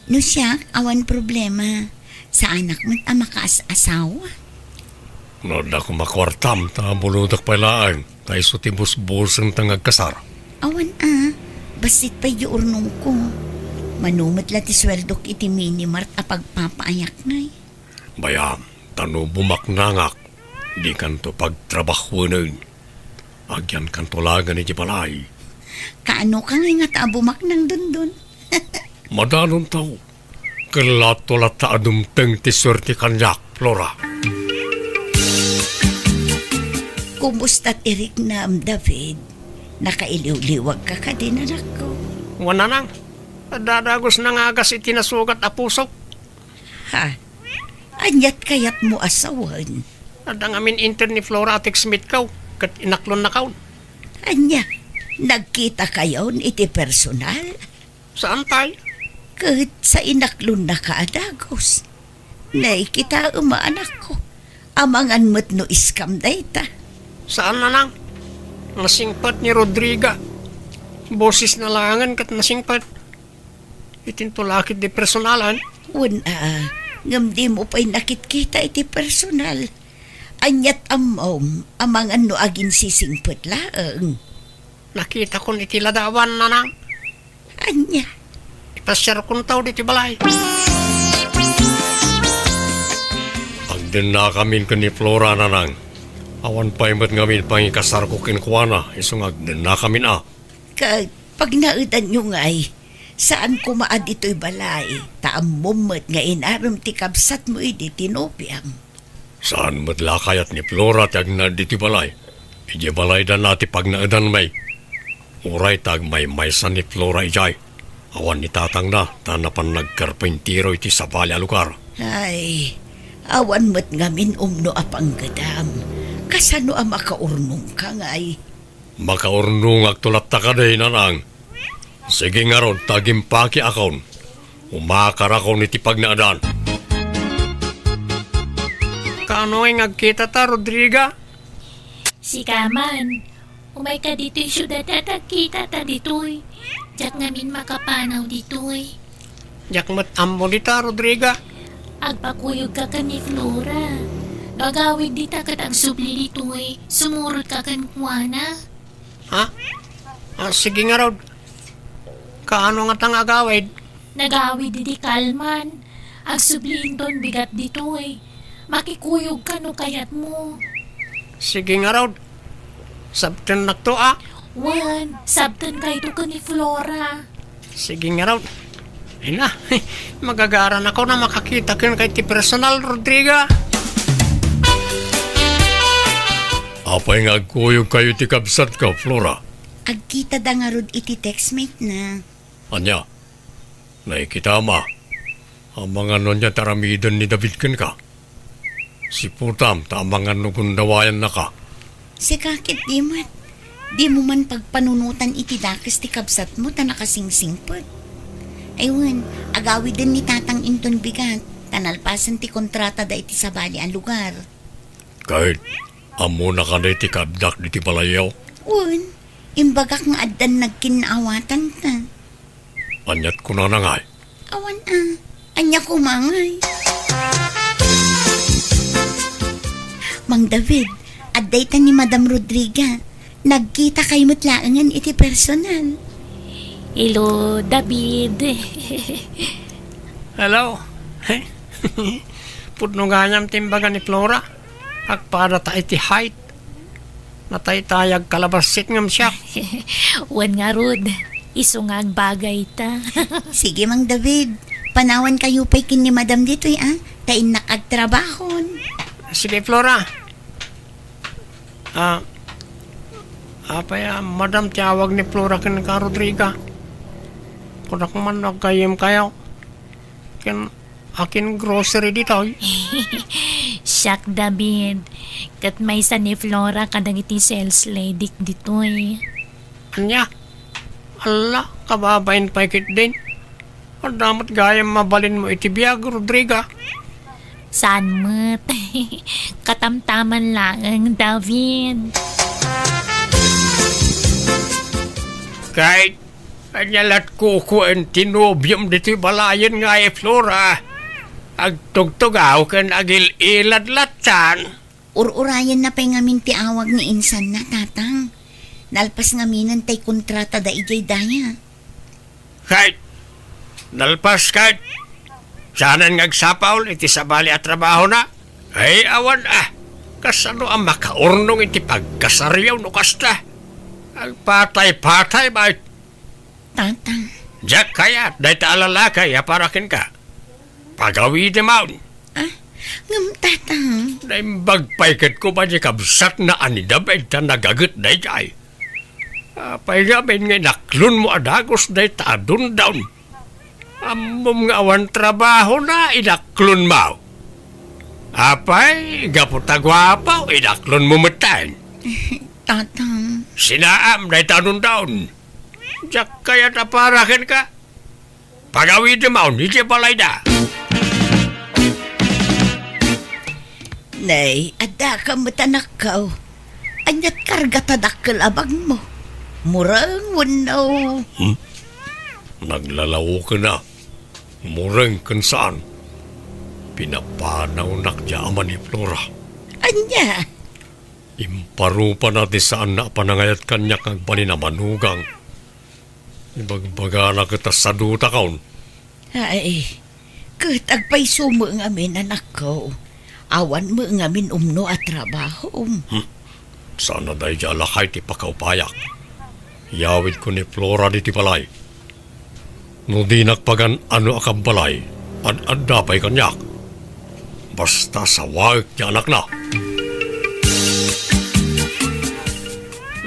No siya, awan problema. Sa anak mo't ama ka asawa. Noda ko makwartam ta buludak pailaan. Kay so ti busbusan ta ngagkasar. Awan basit pa urnong ko. Manumot la ti sweldok iti minimart a pagpapaayak ngay. Bayam, tano bumaknangak. Di kanto pagtrabahunan. Agyan kantolagan iti balay. Kaano ka nga nga taabumak ng dundun? Madanon tao. Kalatolat ta adumteng ti swerte kanyak, Flora. Kumusta't Eric na David? Nakailiw-liwag ka ka din anak ko. Wana nang. Dadagos na nga agas iti nasugat a puso. Ha? Anyat kayat mo asawan? Adang amin inter ni Flora at Smith kaw. Kat inaklon na kaw. Anya, nagkita kayo iti personal? Saan tayo? Kahit sa inaklon na kaadagos. Naikita anak ko. Amangan mo't no iskam dayta. Saan na nang? Nasingpat ni Rodriga. Boses na langan kat nasingpat. Itintulakit di personalan. Ngam di mo pa'y nakitkita iti personal. Anyat amangan no agin sisingput laang. Nakita ko iti ladawan na nang. Anya, Ipasyar kong tao diti balay. Agden na kamin ka ni Flora na nang. Awan pa imat ngamin pangikasar ko kinkwana. Isong agden na kamin pag naudan nyo nga'y, saan kumaan dito'y balay, taamumot nga inaram ti kabsat mo iti tinopyam. Saan madlakayat ni Flora tag na diti balay. Ije balay dan nati pag naadan may. Uray tag may maysan ni Flora ijay. Awan ni tatang na, tanapan nagkarpintiro iti sa bali a lugar. Ay, awan mo't ngamin umno apang gadam. Kasano ang makaurnong ka nga'y? Makaurnong agtulat ta ka day nanang. Sige nga ron, tagimpaki akon. Umakar ako niti pag naadan. Kaano ay ngagkita ta, Rodriga? Si Kaman, umay ka dito'y syudad at agkita ta dito'y. Diyak ngamin makapanaw dito'y. Jak mat ammo dita, Rodriga. Agpakuyog ka ni Flora. Nagawid di ta kat agsubli dito'y. Sumurot ka kan kuwana. Ha? Sige nga, Rod. Kaano nga tang agawid? Nagawid di Kalman. Agsubliin doon bigat dito'y. Makikuyog ka no kayat mo. Sige nga, Rod. Sabten nakto, Wan, sabtan kayo ka ni Flora. Sige nga, Rod. Ay na, magagaran ako na makakita kin kay ti personal, Rodriga. Apay nga agkuyog kayo ti kabsat ka, Flora. Agkita da nga rod iti textmate na. Anya, nakikita ma. Ang mga nun niya taramidan ni David ken ka. Si Putam, tamangan no kundawayan na ka. Si kakit di mo man pagpanunutan iti dakas ti kabsat mo ta nakasingsingpot. Aywan, agawid din ni tatang inton bigat. Tanalpasan ti kontrata da iti sabali ang lugar. Kahit, amo na ka na iti kabdak di ti balayaw. Un, imbagak nga addan nagkinaawatan ta. Anyat ko na nangay. Awan anya kumangay. Mang David, adday ta ni Madam Rodriga. Nagkita kay mutlaangan iti personal. Hello, David. Hello. Pudno ganyam timbaga ni Flora. Agpada ta iti height. Nataytayag kalabasit ngam siya. Wan nga Rod, isungag bagay ta. Sige Mang David, panawan kayo pa'y kin ni Madam dito'y tain nakagtrabahon. Sige, Flora. Madam, tiyawag ni Flora kin ka, Rodriga. Kunak man nagkayim kayo. Akin grocery dito. Siyak, David. Kat may sa ni Flora kadang iti sales lady dito eh. Anya? Ala, kababain pa ikit din. Damat gayam mabalin mo iti biyag, Rodriga. Saan mo't? Katamtaman lang ang David. Kahit Anyalat ko ang tinubyom dito balayan nga Flora. Agtugtugaw kan agil ilad-latan. Ururayan na pa'y ngamin ti awag ni insan na, tatang. Nalpas ngaminan tay kontrata da ijay daya. Kahit nalpas kahit sanan ngagsapaw iti sabali at trabaho na. Ay awan kasano ang makaurnong iti pagkasaryaw no kasta. Ang patay-patay ba? Tatang, Jack kaya dahi ta alalakay aparakin ka. Pagawi di maun. ngam tatang. Naimbagpaikat ko ba di kabsat na anidabay ta nagagat dahi jay. Paigamin nga naklon mo adagos dahi ta adun daun. Amom nga awan trabaho na inaklon mo. Apay, gaputagwapaw, inaklon mo matan. Tatang, Sinaam dahi ta adun daun. Jack kaya taparakin ka. Pagawi di maun, hindi palay na. nay, ada ka matanakaw. Anyat karga tadakkel abang mo. Murang wanaw. Naglalawo ka na. Murang kan saan. Pinapanaw nakyaman ni Flora. Anya, Imparupa natin saan na panangayat kanya kang paninamanugang. Ibagbaga na kita sa duta kaon. ay, katagpay sumo ngamin anak ko. Awan mo ngamin umno at trabaho. Sana dahi di alakay ti pakaupayak. Yawid ko ni Flora di ti balay. No di nakpagan ano akang balay, ad-adapay kanyak. Basta sa wag ti anak na.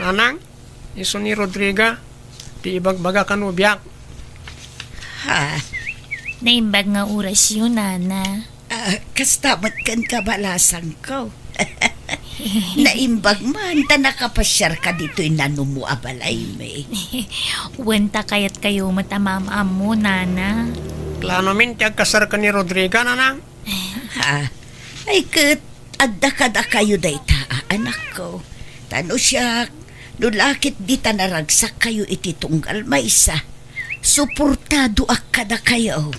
Nanang, iso ni Rodriga, di ibagbaga kan ubiyak. Ha, Naimbag nga oras yun, nana. kastamat kan kabalasan ko. Naimbag man, ta nakapasyar ka dito'y nanumu abalay me. Wenta kayat kayo matamamam mo, nana. Plano min, tiyag kasar ka ni Rodriga, nanang. Ha, ay kat, adda kayo day ta, anak ko. Tano siya, nulakit di ta naragsak kayo iti tunggal maysa. Suportado akada kayo.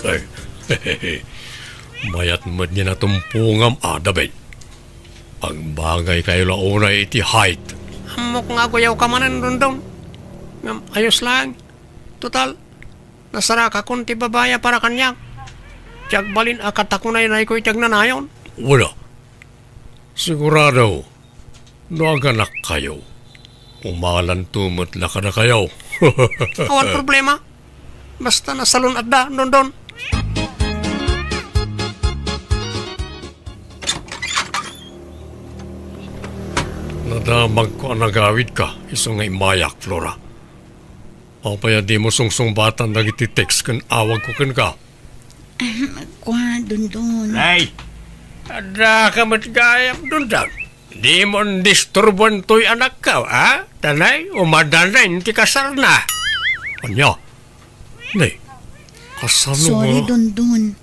Ay, mayat mo niya na tumpungam adabay. Ang bagay kayo launa iti height. Hamok nga kuyaw ka manan rundong. Ayos lang. Total, nasara ka kung ti babaya para kanyak. Tiyag balin akatakunay na iko'y tiyag nanayon. Wala. Sigurado, naganak kayo. Umalan tumot na ka na kayo. Awan problema. Basta nasalon at da, don. Nadamag ko ang nagawid ka, iso nga imayak, Flora. Papaya di mo sungsung-batan nagiti-text kan awag ko kan ka. Kwa, dun. Ay, ada ka matgayap dun daw. Di mo disturban to'y anak ka, ha? Tanay, umadanay, ti kasal na. Anya? Nay, kasal Sorry, mo. dun.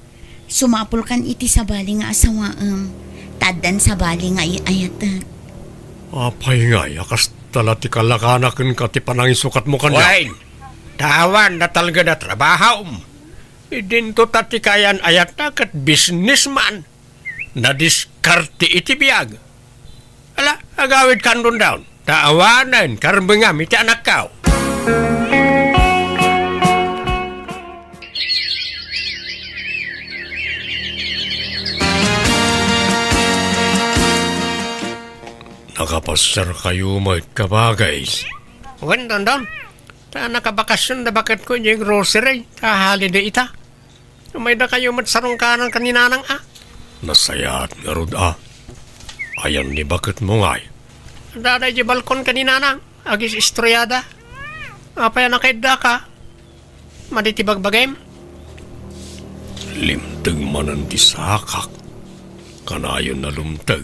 Sumapol kan iti sabali nga asawaam. Tadan sabali nga ayatak. Apay nga, yakas tala ti kalakanakin ka ti panangisukat mo kanya. Wine, tawan na talaga na trabaho. Idinto tati kayan ayat na kat businessman. Nadiskarte iti biyag. Ala, agawid kan dun daw. Taawanan, karbengam iti anak kao. Nakapasyar kayo mga kabagay. Wen, don. Ta nakabakasyon na bakit ko yung grocery. Ta holiday ita. May da kayo matsarong kanan kaninanang Nasayat nga rod Ayan ni bakit mo ngay. Daday di balkon kaninanang. Agis istroyada. Apay na kay da ka. Maditibag bagayem. Limtag manan di sakak. Kanayon na lumtag.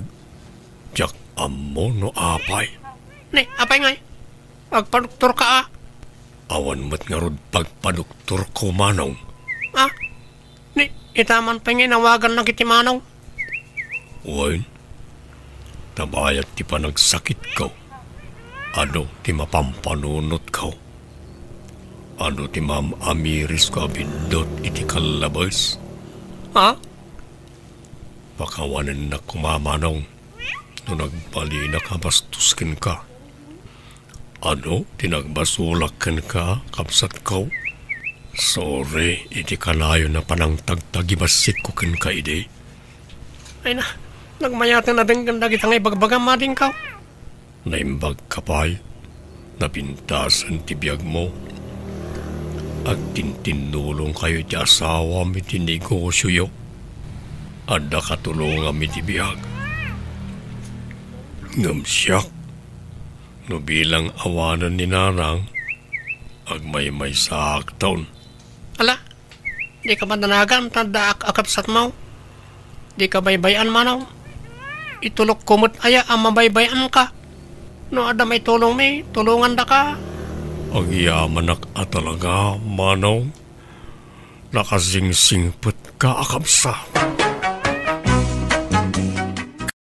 Diyak amo no apay. Ni, apay ngay. Agpaduktor ka Awan mat nga rod pagpaduktor ko manong. Ni, itaman pa nga nawagan ng kitimanaw. Uwain, tabayat ti pa nagsakit ko. Ano ti mapampanunot ka? Ano ti Ma'am Amiris ko abindot iti kalabas? Ha? Pakawanan na kumamanong no nagbali na kabastuskin ka. Ano tinagbasulak ka kapsat ko? Sorry, iti kalayo na panang tagtagibasit ko ken ka ide. Ay na, nagmayatan na din ganda kitang ibagbagam mading ka. Naimbag kapay, napintasan ti biyag mo. At tintinulong kayo ti asawa mi ti negosyo yo. Adda katulungan mi ti biyag. Ngam siya. No bilang awanan ni Narang, agmay-may sa aktaon. Ala, di ka mananagan tanda akapsat mo. Di ka baybayan manaw. Itulok kumot aya ang mabaybayan ka. No ada may tulong may, tulungan da ka. Ang yamanak at talaga, manaw. Nakasingsingpot ka akapsa.